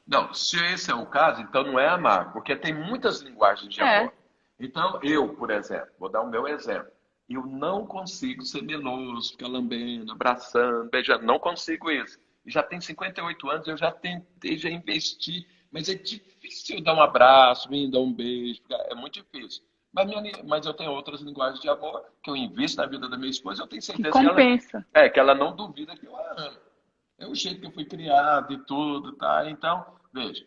Não, se esse é o caso, então não é amar, porque tem muitas linguagens de amor. Então, eu, por exemplo, vou dar o meu exemplo. Eu não consigo ser meloso, ficar lambendo, abraçando, beijando. Não consigo isso. Já tenho 58 anos, eu já tentei, já investi, mas é difícil dar um abraço, vir dar um beijo, é muito difícil. Mas eu tenho outras linguagens de amor que eu invisto na vida da minha esposa, eu tenho Que certeza compensa. que ela não duvida que eu a amo. É o jeito que eu fui criado e tudo, tá? Então, veja,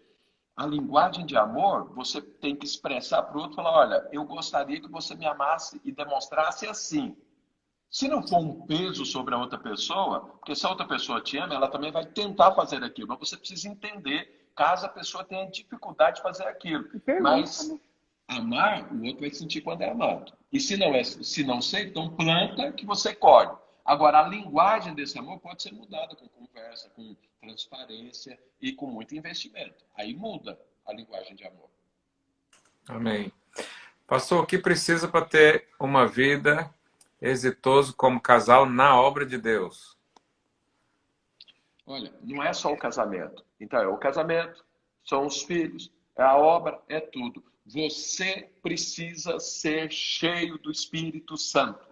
a linguagem de amor, você tem que expressar para o outro, falar, olha, eu gostaria que você me amasse e demonstrasse assim. Se não for um peso sobre a outra pessoa, porque se a outra pessoa te ama, ela também vai tentar fazer aquilo, mas você precisa entender caso a pessoa tenha dificuldade de fazer aquilo. Mas amar, o outro vai sentir quando é amado. E se não ser, então planta que você colhe. Agora, a linguagem desse amor pode ser mudada com conversa, com transparência e com muito investimento. Aí muda a linguagem de amor. Amém. Pastor, o que precisa para ter uma vida exitosa como casal na obra de Deus? Olha, não é só o casamento. Então, é o casamento, são os filhos, é a obra, é tudo. Você precisa ser cheio do Espírito Santo.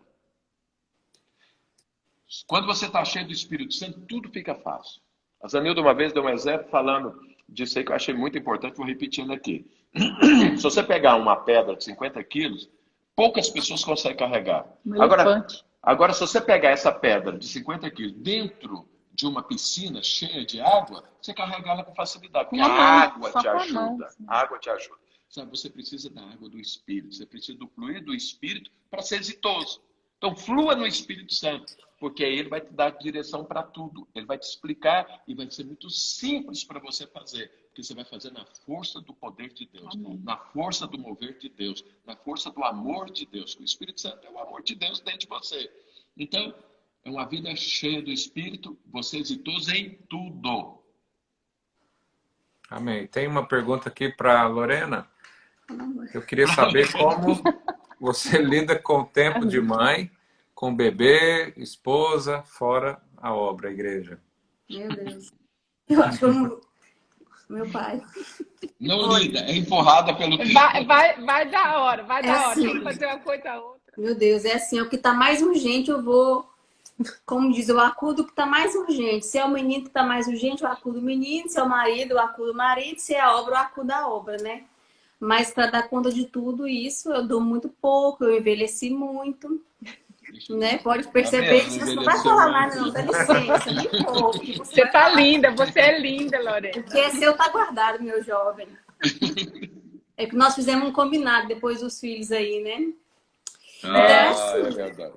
Quando você está cheio do Espírito Santo, tudo fica fácil. A Zanilda uma vez deu um exemplo falando disso aí que eu achei muito importante, vou repetindo aqui. Se você pegar uma pedra de 50 quilos, poucas pessoas conseguem carregar. Agora, se você pegar essa pedra de 50 quilos dentro de uma piscina cheia de água, você carrega ela com facilidade, porque a água te ajuda. A água te ajuda. Sabe, você precisa da água do Espírito, você precisa do fluir do Espírito para ser exitoso. Então, flua no Espírito Santo, porque aí ele vai te dar direção para tudo. Ele vai te explicar e vai ser muito simples para você fazer, porque você vai fazer na força do poder de Deus, na força do mover de Deus, na força do amor de Deus. O Espírito Santo é o amor de Deus dentro de você. Então, é uma vida cheia do Espírito, você é exitoso em tudo. Amém. Tem uma pergunta aqui para a Lorena. Eu queria saber como você lida com o tempo de mãe, com bebê, esposa, fora a obra, a igreja. Meu Deus. Eu acho que eu não... Meu pai. Não lida, é empurrada pelo tempo. Vai dar hora, vai dar hora. assim. Tem que fazer uma coisa a outra. Meu Deus, é assim, o que tá mais urgente eu vou, como diz, eu acudo o que tá mais urgente. Se é o menino que tá mais urgente, eu acudo o menino. Se é o marido, eu acudo o marido. Se é a obra, eu acudo a obra, né? Mas para dar conta de tudo isso, eu dou muito pouco, eu envelheci muito, né? Pode perceber que você não vai falar nada, não, dá licença, nem pouco. Você tá linda, você é linda, Lorena. O que é seu tá guardado, meu jovem. É que nós fizemos um combinado depois dos filhos aí, né? É verdade.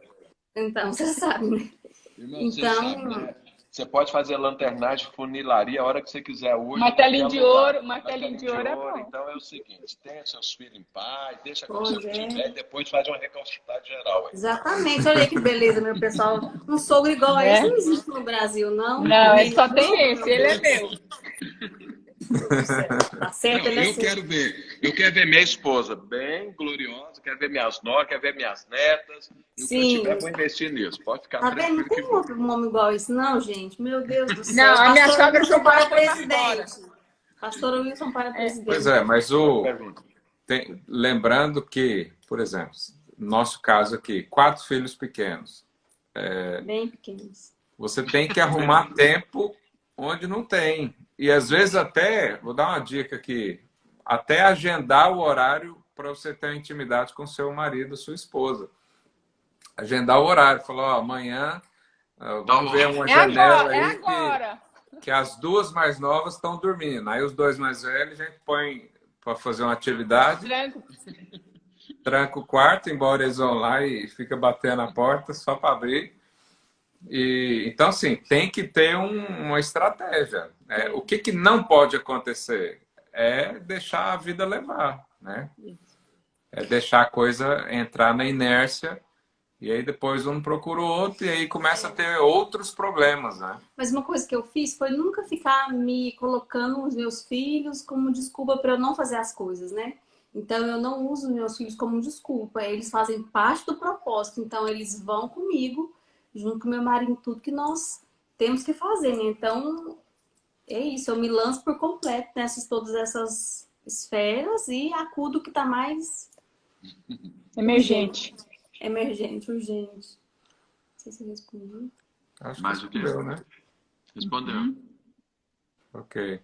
Então, você sabe, né? Irmão, Então, você sabe, né? Você pode fazer lanternagem, funilaria a hora que você quiser hoje. Martelinho de ouro, martelinho de ouro é bom. Então é o seguinte, tenha seus filhos em paz, deixa com seu filho e depois faz uma reconstrução geral. Aí. Exatamente, olha aí que beleza, meu pessoal. Um sogro igual a esse não existe no Brasil, não. Não, ele só tem esse, ele é meu. Tá certo, Não, ele é eu quero ver minha esposa bem gloriosa, quero ver minhas noras, quero ver minhas netas. E o que eu tiver, vou investir nisso. Pode ficar tá vendo? Não tem um homem igual esse, não, gente. Meu Deus do céu. Não, a minha sogra Wilson para presidente. Pastor Wilson para presidente. Pois é, mas lembrando que, por exemplo, no nosso caso aqui, 4 filhos pequenos. Bem pequenos. Você tem que arrumar tempo onde não tem. E às vezes até, vou dar uma dica aqui, até agendar o horário para você ter intimidade com seu marido, sua esposa. Agendar o horário. Falar, ó, amanhã vamos ver uma janela aí que as 2 mais novas estão dormindo. Aí os 2 mais velhos a gente põe para fazer uma atividade. Tranca o quarto, embora eles vão lá e fica batendo a porta só para abrir. Então, assim, tem que ter uma estratégia. O que não pode acontecer é deixar a vida levar, né? É deixar a coisa entrar na inércia e aí depois um procura o outro e aí começa a ter outros problemas, né? Mas uma coisa que eu fiz foi nunca ficar me colocando os meus filhos como desculpa para eu não fazer as coisas, né? Então, eu não uso os meus filhos como desculpa. Eles fazem parte do propósito. Então, eles vão comigo junto com meu marido, tudo que nós temos que fazer, né? Então, É isso, eu me lanço por completo nessas todas essas esferas e acudo o que está mais Emergente. emergente, urgente. Não sei se eu respondi. Acho que Mais o quê? respondeu, né? Respondeu. Ok.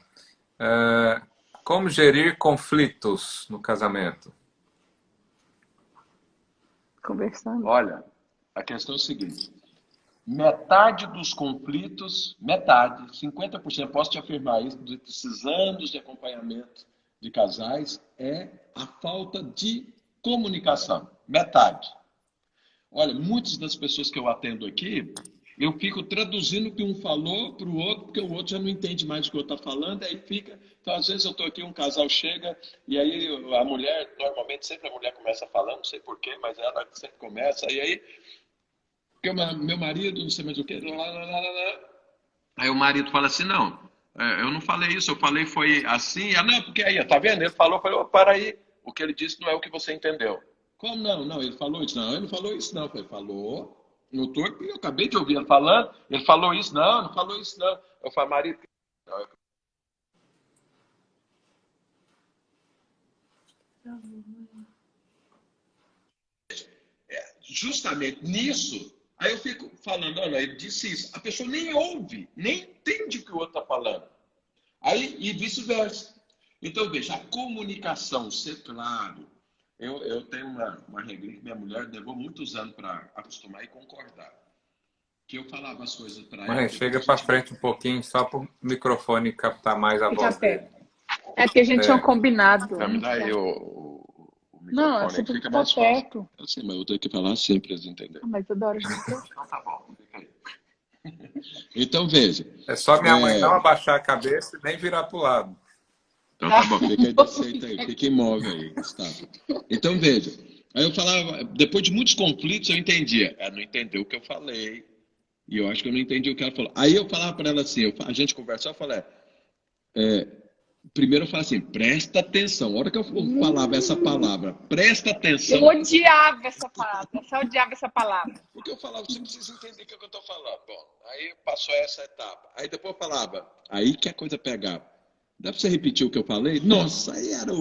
Como gerir conflitos no casamento? Conversando. Olha, a questão é o seguinte. Metade dos conflitos, metade, 50%, posso te afirmar isso, desses anos de acompanhamento de casais, é a falta de comunicação. Metade. Olha, muitas das pessoas que eu atendo aqui, eu fico traduzindo o que um falou para o outro, porque o outro já não entende mais o que o outro está falando, aí fica. Então, às vezes eu estou aqui, um casal chega, e aí a mulher, normalmente sempre a mulher começa falando, não sei porquê, mas ela sempre começa, e aí. Porque meu marido, não sei mais o quê, aí o marido fala assim, não, eu não falei isso, eu falei foi assim, não, porque aí, tá vendo? Ele falou, falei, para aí, o que ele disse não é o que você entendeu. Como não? Não, ele falou isso, não, ele não falou isso, não, eu falei, falou, no torto, eu acabei de ouvir ele falando, ele falou isso, não falou isso, não. Eu falei, marido, não, justamente nisso, aí eu fico falando, olha, ele disse isso. A pessoa nem ouve, nem entende o que o outro está falando. Aí, e vice-versa. Então, veja, a comunicação, ser claro. Eu tenho uma regra que minha mulher levou muitos anos para acostumar e concordar. Que eu falava as coisas para ela. Mãe, chega para frente um pouquinho, só para o microfone captar mais a voz dele. É porque a gente tinha um combinado. Me dá aí o microfone, não, você fica tá mais perto. fácil. Assim, mas eu tenho que falar assim para eles entenderem. Mas toda hora a gente... Então tá bom, fica aí. Então, veja. É só minha mãe não abaixar a cabeça e nem virar para o lado. Então tá bom, fica aí desse aí, fica imóvel aí, Gustavo. Então, veja. Aí eu falava, depois de muitos conflitos, eu entendia. Ela não entendeu o que eu falei. E eu acho que eu não entendi o que ela falou. Aí eu falava para ela assim, a gente conversava, eu falei, primeiro eu falava assim, presta atenção. A hora que eu falava essa palavra, presta atenção. Eu odiava essa palavra, eu só odiava essa palavra. Porque eu falava, você precisa entender o que eu estou falando. Bom, aí passou essa etapa. Aí depois eu falava, aí que a coisa pegava. Dá para você repetir o que eu falei? Nossa, aí era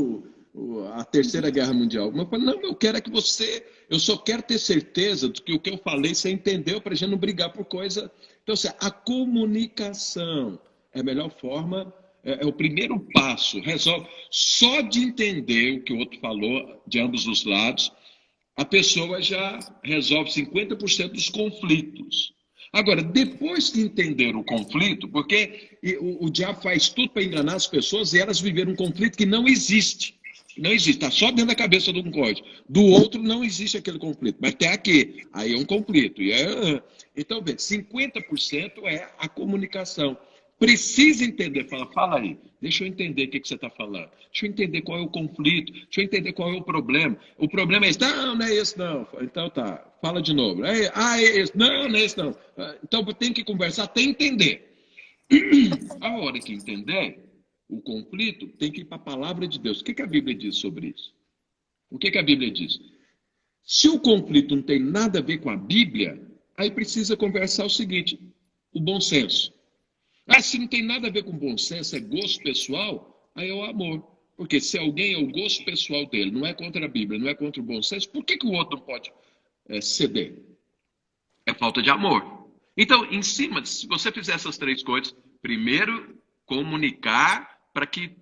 a Terceira Guerra Mundial. Mas eu falei, não, eu quero é que você... Eu só quero ter certeza de que o que eu falei você entendeu para a gente não brigar por coisa... Então, assim, a comunicação é a melhor forma, é o primeiro passo. Resolve. Só de entender o que o outro falou, de ambos os lados, a pessoa já resolve 50% dos conflitos. Agora, depois que entender o conflito, porque o diabo faz tudo para enganar as pessoas e elas viveram um conflito que não existe. Não existe, está só dentro da cabeça de um código. Do outro não existe aquele conflito, mas tem aqui. Aí é um conflito. Então, veja, 50% é a comunicação. Precisa entender, fala aí, deixa eu entender o que você está falando, deixa eu entender qual é o conflito, deixa eu entender qual é o problema. O problema é esse, não é esse não. Então tá, fala de novo. É esse, não é esse não. Então tem que conversar até entender. A hora que entender o conflito, tem que ir para a palavra de Deus. O que a Bíblia diz sobre isso? O que a Bíblia diz? Se o conflito não tem nada a ver com a Bíblia, aí precisa conversar o seguinte, o bom senso. Se não tem nada a ver com bom senso, é gosto pessoal, aí é o amor. Porque se alguém é o gosto pessoal dele, não é contra a Bíblia, não é contra o bom senso, por que o outro não pode ceder? É falta de amor. Então, em cima, se você fizer essas três coisas, primeiro, comunicar para que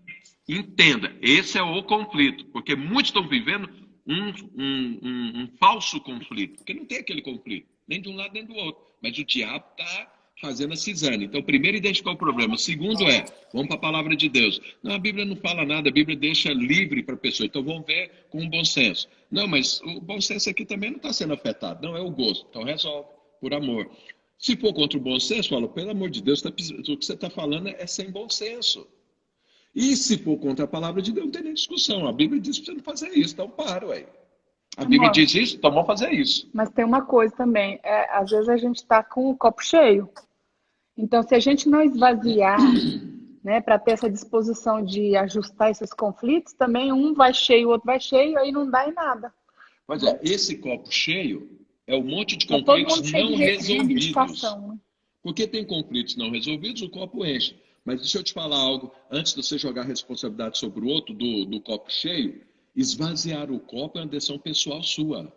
entenda. Esse é o conflito. Porque muitos estão vivendo um falso conflito. Porque não tem aquele conflito, nem de um lado nem do outro. Mas o diabo está fazendo a cisane. Então, primeiro, identificar o problema. Segundo vamos para a palavra de Deus. Não, a Bíblia não fala nada, a Bíblia deixa livre para a pessoa. Então, vamos ver com o bom senso. Não, mas o bom senso aqui também não está sendo afetado. Não, é o gosto. Então, resolve, por amor. Se for contra o bom senso, fala, pelo amor de Deus, o que você está falando é sem bom senso. E se for contra a palavra de Deus, não tem nem discussão. A Bíblia diz para você não fazer isso, então para, ué. A Bíblia diz isso, então vamos fazer isso. Mas tem uma coisa também, às vezes a gente está com o copo cheio. Então, se a gente não esvaziar, né, para ter essa disposição de ajustar esses conflitos, também um vai cheio, o outro vai cheio, aí não dá em nada. Pois é, esse copo cheio é um monte de conflitos não resolvidos. Né? Porque tem conflitos não resolvidos, o copo enche. Mas deixa eu te falar algo, antes de você jogar a responsabilidade sobre o outro, do copo cheio, esvaziar o copo é uma decisão pessoal sua.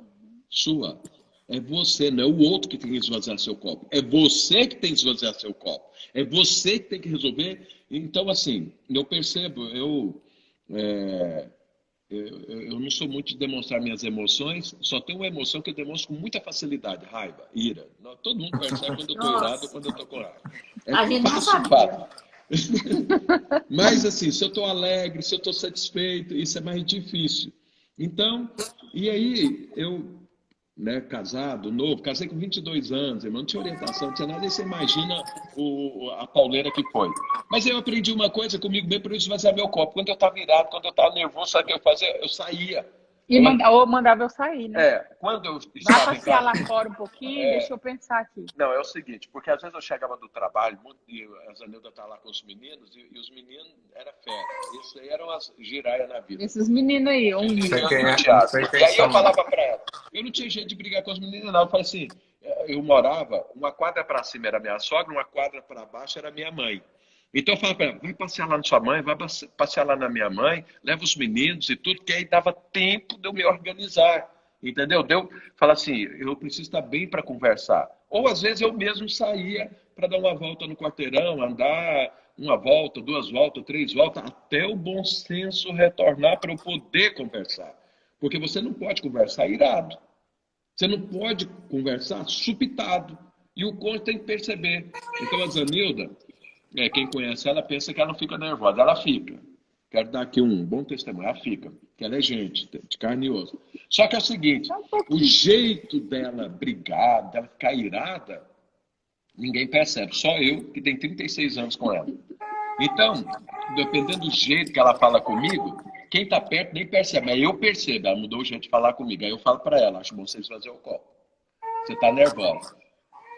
É você, não é o outro que tem que esvaziar seu copo. É você que tem que esvaziar seu copo. É você que tem que resolver. Então, assim, eu percebo, eu não sou muito de demonstrar minhas emoções, só tenho uma emoção que eu demonstro com muita facilidade, raiva, ira. Todo mundo percebe quando eu estou irado ou quando eu estou com raiva. A gente não Fácil. sabia. Mas, assim, se eu estou alegre, se eu estou satisfeito, isso é mais difícil. Então, e aí, eu, né, casado, novo, casei com 22 anos, irmão, não tinha orientação, não tinha nada, aí você imagina a pauleira que foi. Mas eu aprendi uma coisa comigo mesmo para eu esvaziar meu copo. Quando eu estava virado, quando eu estava nervoso, sabe o que eu fazia? Eu saía. E mandava eu sair, né? Quando eu Vai estava em passear casa... lá fora um pouquinho, deixa eu pensar aqui. Não, é o seguinte, porque às vezes eu chegava do trabalho, e a Zanilda tá lá com os meninos, e os meninos era fera. Isso aí eram as giraias na vida. Esses meninos aí, Não sei Eu quem no é, teatro. não sei quem E aí eu são. falava pra ela, eu não tinha jeito de brigar com os meninos, não. Eu falei assim, eu morava, uma quadra pra cima era minha sogra, uma quadra pra baixo era minha mãe. Então eu falava pra ela, vai passear lá na sua mãe, vai passear lá na minha mãe, leva os meninos e tudo, que aí dava tempo de eu me organizar. Entendeu? Fala assim, eu preciso estar bem para conversar. Ou às vezes eu mesmo saía para dar uma volta no quarteirão, andar uma volta, 2 voltas, 3 voltas, até o bom senso retornar para eu poder conversar. Porque você não pode conversar irado. Você não pode conversar supitado. E o cônjuge tem que perceber. Então a Zanilda, quem conhece ela, pensa que ela não fica nervosa. Ela fica. Quero dar aqui um bom testemunho. Ela fica, que ela é gente, de carne e osso. Só que é o seguinte, o jeito dela brigar, dela ficar irada, ninguém percebe. Só eu, que tenho 36 anos com ela. Então, dependendo do jeito que ela fala comigo, quem está perto nem percebe. Aí eu percebo, ela mudou o jeito de falar comigo. Aí eu falo para ela, acho bom vocês fazerem o copo. Você está nervosa.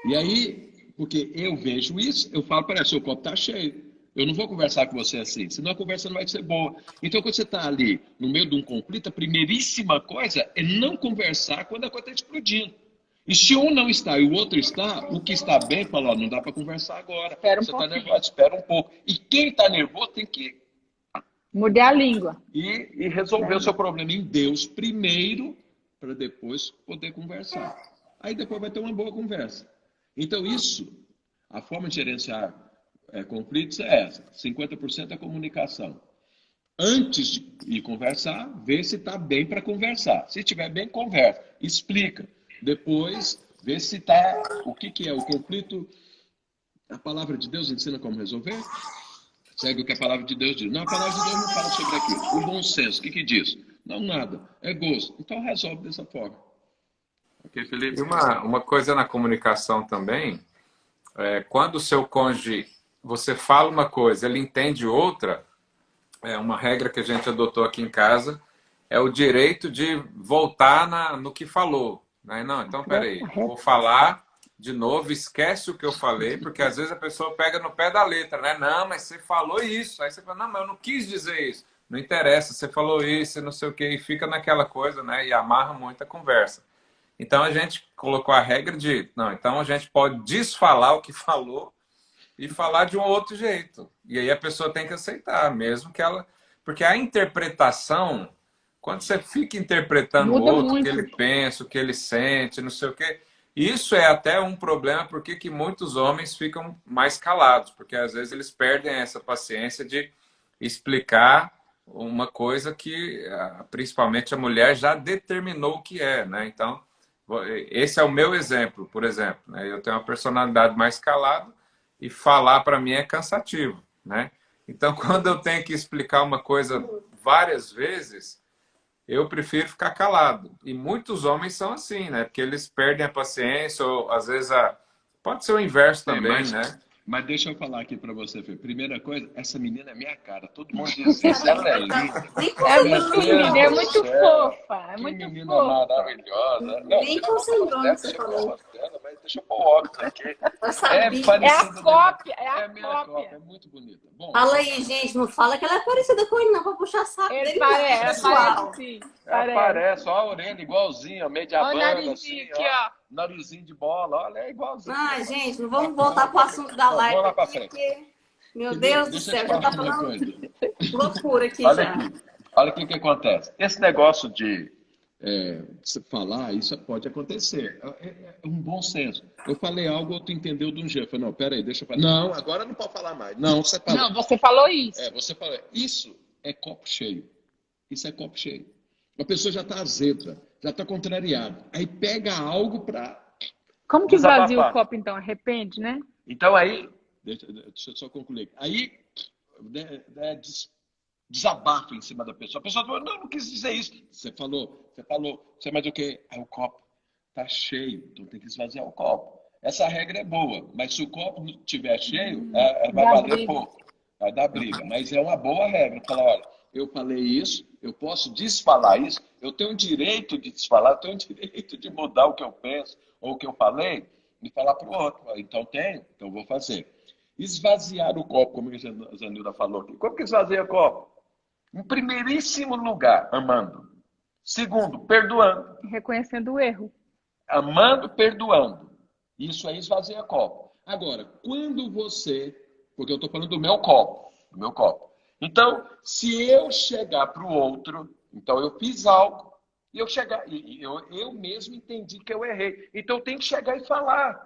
E aí, porque eu vejo isso, eu falo para ela, seu copo está cheio. Eu não vou conversar com você assim, senão a conversa não vai ser boa. Então, quando você está ali no meio de um conflito, a primeiríssima coisa é não conversar quando a coisa está explodindo. E se um não está e o outro está, o que está bem fala, não dá para conversar agora. Espera um você está pouquinho. nervoso, espera um pouco. E quem está nervoso tem que Mudar a língua. e resolver o seu problema em Deus primeiro, para depois poder conversar. Aí depois vai ter uma boa conversa. Então, isso, a forma de gerenciar conflitos é essa: 50% é comunicação. Antes de conversar, vê se está bem para conversar. Se estiver bem, conversa, explica. Depois, vê se está... O que é o conflito? A palavra de Deus ensina como resolver? Segue o que a palavra de Deus diz. Não, a palavra de Deus não fala sobre aquilo. O bom senso, o que diz? Não, nada. É gosto. Então, resolve dessa forma. Ok, Felipe? E uma coisa na comunicação também, quando o seu cônjuge, você fala uma coisa, ele entende outra, uma regra que a gente adotou aqui em casa, é o direito de voltar no que falou. Né? Não, então, peraí, vou falar de novo, esquece o que eu falei, porque às vezes a pessoa pega no pé da letra, né? Não, mas você falou isso. Aí você fala, não, mas eu não quis dizer isso. Não interessa, você falou isso, não sei o quê, e fica naquela coisa, né? E amarra muito a conversa. Então a gente colocou a regra de, não, então a gente pode desfalar o que falou e falar de um outro jeito. E aí a pessoa tem que aceitar, mesmo que ela... Porque a interpretação, quando você fica interpretando o outro, o que ele pensa, o que ele sente, não sei o quê, isso é até um problema, porque que muitos homens ficam mais calados, porque às vezes eles perdem essa paciência de explicar uma coisa que, principalmente a mulher, já determinou o que é, né? Então, esse é o meu exemplo, por exemplo. Né? Eu tenho uma personalidade mais calada e falar para mim é cansativo, né? Então, quando eu tenho que explicar uma coisa várias vezes, eu prefiro ficar calado. E muitos homens são assim, né? Porque eles perdem a paciência, ou às vezes pode ser o inverso também, né? Mas deixa eu falar aqui para você, Fê. Primeira coisa, essa menina é minha cara. Todo mundo diz isso, ela é linda. É muito linda, é muito fofa. É Que muito menina fofa. maravilhosa. Não, Nem concentrou no que você falou. Mas deixa eu pôr o óculos aqui. Eu sabia. É a cópia, é a minha cópia. É muito bonita. Bom, Fala aí, gente. Não fala que ela é parecida com ele, não, pra puxar saco Ele dele. parece, pessoal. sim. parece, ó, a orelha igualzinha, meio de Olha o Havana, narizinho assim, aqui, ó. Narizinho de bola, olha, é igualzinho. Ah, gente, não vamos voltar pro assunto da live Vamos lá pra aqui, frente. porque Meu Deus do Deixa eu céu, te já tá falar uma falando coisa. loucura aqui Olha já. aqui. Olha o que acontece. Esse negócio de você falar, isso pode acontecer. É um bom senso. Eu falei algo, tu entendeu de um jeito. Eu falei, não, peraí, deixa eu falar. Não, agora não pode falar mais. Não, você falou. Não, você falou isso. Você falou. Isso é copo cheio. Isso é copo cheio. A pessoa já está azeda, já está contrariada. Aí pega algo para Como que esvazia o desabafar. copo, então? Arrepende, né? Então aí, deixa eu só concluir. Aí desabafa em cima da pessoa. A pessoa fala, não, não quis dizer isso. Você falou, você mais o quê? Aí o copo está cheio, então tem que esvaziar o copo. Essa regra é boa, mas se o copo não estiver cheio, vai Dá valer briga. pouco, vai dar briga. Mas é uma boa regra. Falar, olha, eu falei isso, eu posso desfalar isso, eu tenho o direito de desfalar, eu tenho o direito de mudar o que eu penso ou o que eu falei e falar para o outro. Então tenho, então vou fazer. Esvaziar o copo, como a Zanilda falou aqui. Como que esvazia o copo? Em primeiríssimo lugar, amando. Segundo, perdoando. Reconhecendo o erro. Amando, perdoando. Isso aí esvazia copo. Agora, quando você... Porque eu estou falando do meu copo. Do meu copo. Então, se eu chegar para o outro... Então, eu fiz algo. E eu mesmo entendi que eu errei. Então, eu tenho que chegar e falar.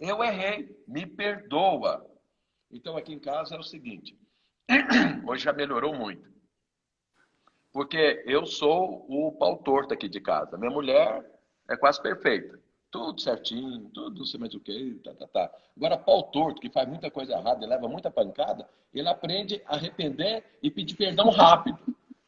Eu errei. Me perdoa. Então, aqui em casa é o seguinte. Hoje já melhorou muito. Porque eu sou o pau torto aqui de casa. Minha mulher é quase perfeita. Tudo certinho, tudo não sei mais o que, tá. Agora, pau torto, que faz muita coisa errada e leva muita pancada, ele aprende a arrepender e pedir perdão rápido.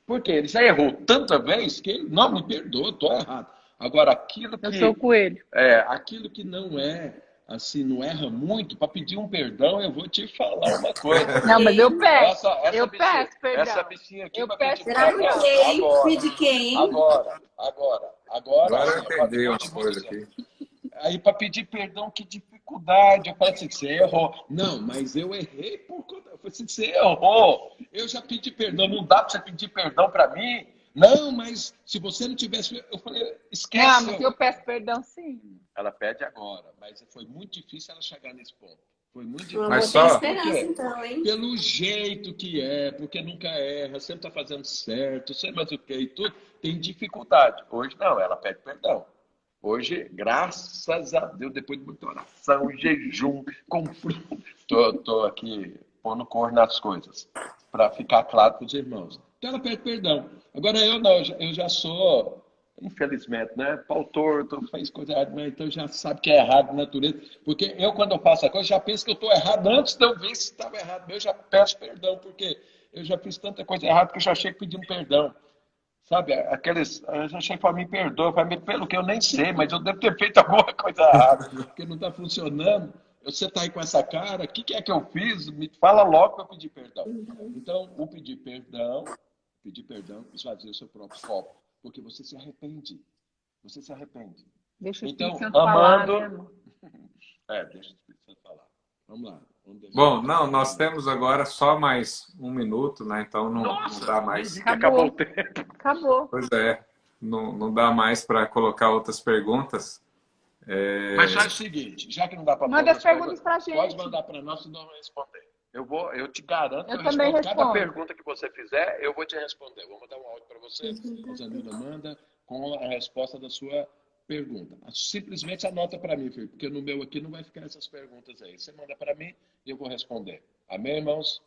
Por quê? Ele já errou tanta vez que ele não me perdoa, estou errado. Agora, Eu sou o coelho. aquilo que não é, assim, não erra muito, para pedir um perdão, eu vou te falar uma coisa. Não, mas eu peço. Essa peço perdão. Essa bichinha aqui Eu vai peço pedir Será perdão. por quê, hein? Agora. Pedir quem, hein? Agora eu sim, entendi vou umas te coisas dizer. aqui. Aí, para pedir perdão, que dificuldade. Eu falei assim, você errou. Não, mas eu errei por conta. Eu falei assim, você errou. Eu já pedi perdão. Não dá para você pedir perdão para mim? Não, mas se você não tivesse... Eu falei, esquece. Não, mas eu peço perdão, sim. Ela pede agora, mas foi muito difícil ela chegar nesse ponto. Foi muito O difícil. amor Mas tem só- esperança, então, hein? Pelo jeito que porque nunca erra, sempre está fazendo certo, sei mais o que e tudo, tem dificuldade. Hoje não, ela pede perdão. Hoje, graças a Deus, depois de muita oração, jejum, conflito, tô aqui pondo cor nas coisas, para ficar claro para os irmãos. Então ela pede perdão. Agora eu não, eu já sou, infelizmente, né? Pau torto, fez coisa errada, mas então já sabe que é errado de natureza. Porque eu, quando eu faço a coisa, já penso que eu estou errado antes de eu ver se estava errado. Eu já peço perdão, porque eu já fiz tanta coisa errada que eu já chego pedindo perdão. Sabe, eu já chego para me perdoa, pelo que eu nem sei, mas eu devo ter feito alguma coisa errada, porque não está funcionando. Você está aí com essa cara, o que é que eu fiz? Me fala logo para eu pedir perdão. Então, o pedir perdão, esvazia o seu próprio copo, porque você se arrepende. Você se arrepende. Deixa o Então, Espírito Santo falar, né, amor? deixa o Espírito Santo falar. Vamos lá. Bom, não, nós temos agora só mais um minuto, né? Então não dá mais. Acabou o tempo. Acabou. Pois é, não dá mais para colocar outras perguntas. Mas faz o seguinte, já que não dá para Manda as perguntas pra gente. pode mandar para nós e nós vamos responder. Eu te garanto que Eu eu também respondo. Cada respondo. pergunta que você fizer, eu vou te responder. Eu vou mandar um áudio para você, a Zanilda manda com a resposta da sua pergunta. Simplesmente anota para mim, filho, porque no meu aqui não vai ficar essas perguntas aí. Você manda para mim e eu vou responder. Amém, irmãos?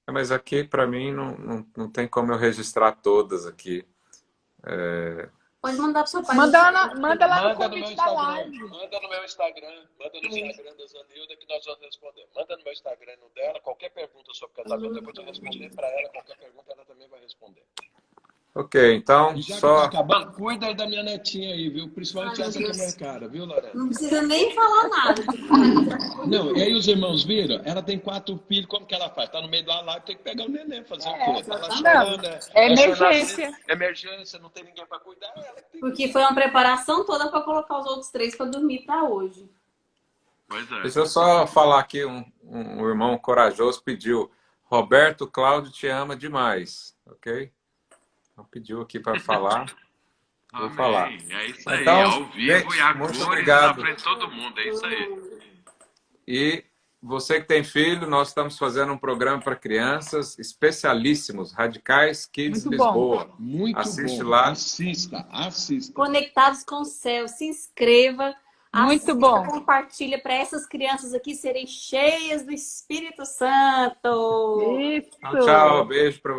Mas aqui, para mim, não tem como eu registrar todas aqui. Pode mandar pro seu pai. Manda lá no Manda no meu convite da Instagram. live. Manda no meu Instagram. Manda no Instagram da Zanilda que nós vamos responder. Manda no meu Instagram e no dela. Qualquer pergunta sobre casamento, eu vou te responder para ela. Qualquer pergunta, ela também vai responder. Ok, então E já que só... tá acabando, cuida aí da minha netinha aí, viu? Principalmente Ai, essa meu que é minha Deus. cara, viu, Lorena? Não precisa nem falar nada. Não, e aí os irmãos viram? Ela tem 4 filhos, como que ela faz? Tá no meio da live, tem que pegar o neném, fazer o quê? Tá lá chorando, É emergência. Emergência, não tem ninguém para cuidar, ela tem que... Porque foi uma preparação toda para colocar os outros 3 para dormir para hoje. Pois é. Deixa eu só falar aqui, um irmão corajoso pediu, Roberto Cláudio te ama demais, ok? Então pediu aqui para falar, vou falar. É isso aí, Então, ao vivo gente, e a muito cores obrigado. na frente de todo mundo, é isso aí. E você que tem filho, nós estamos fazendo um programa para crianças especialíssimos, Radicais Kids Muito bom. Lisboa. Muito Assiste bom. lá. Assista. Conectados com o céu. Se inscreva. Muito Assista, bom. compartilha para essas crianças aqui serem cheias do Espírito Santo. Isso. Tchau, tchau. Beijo para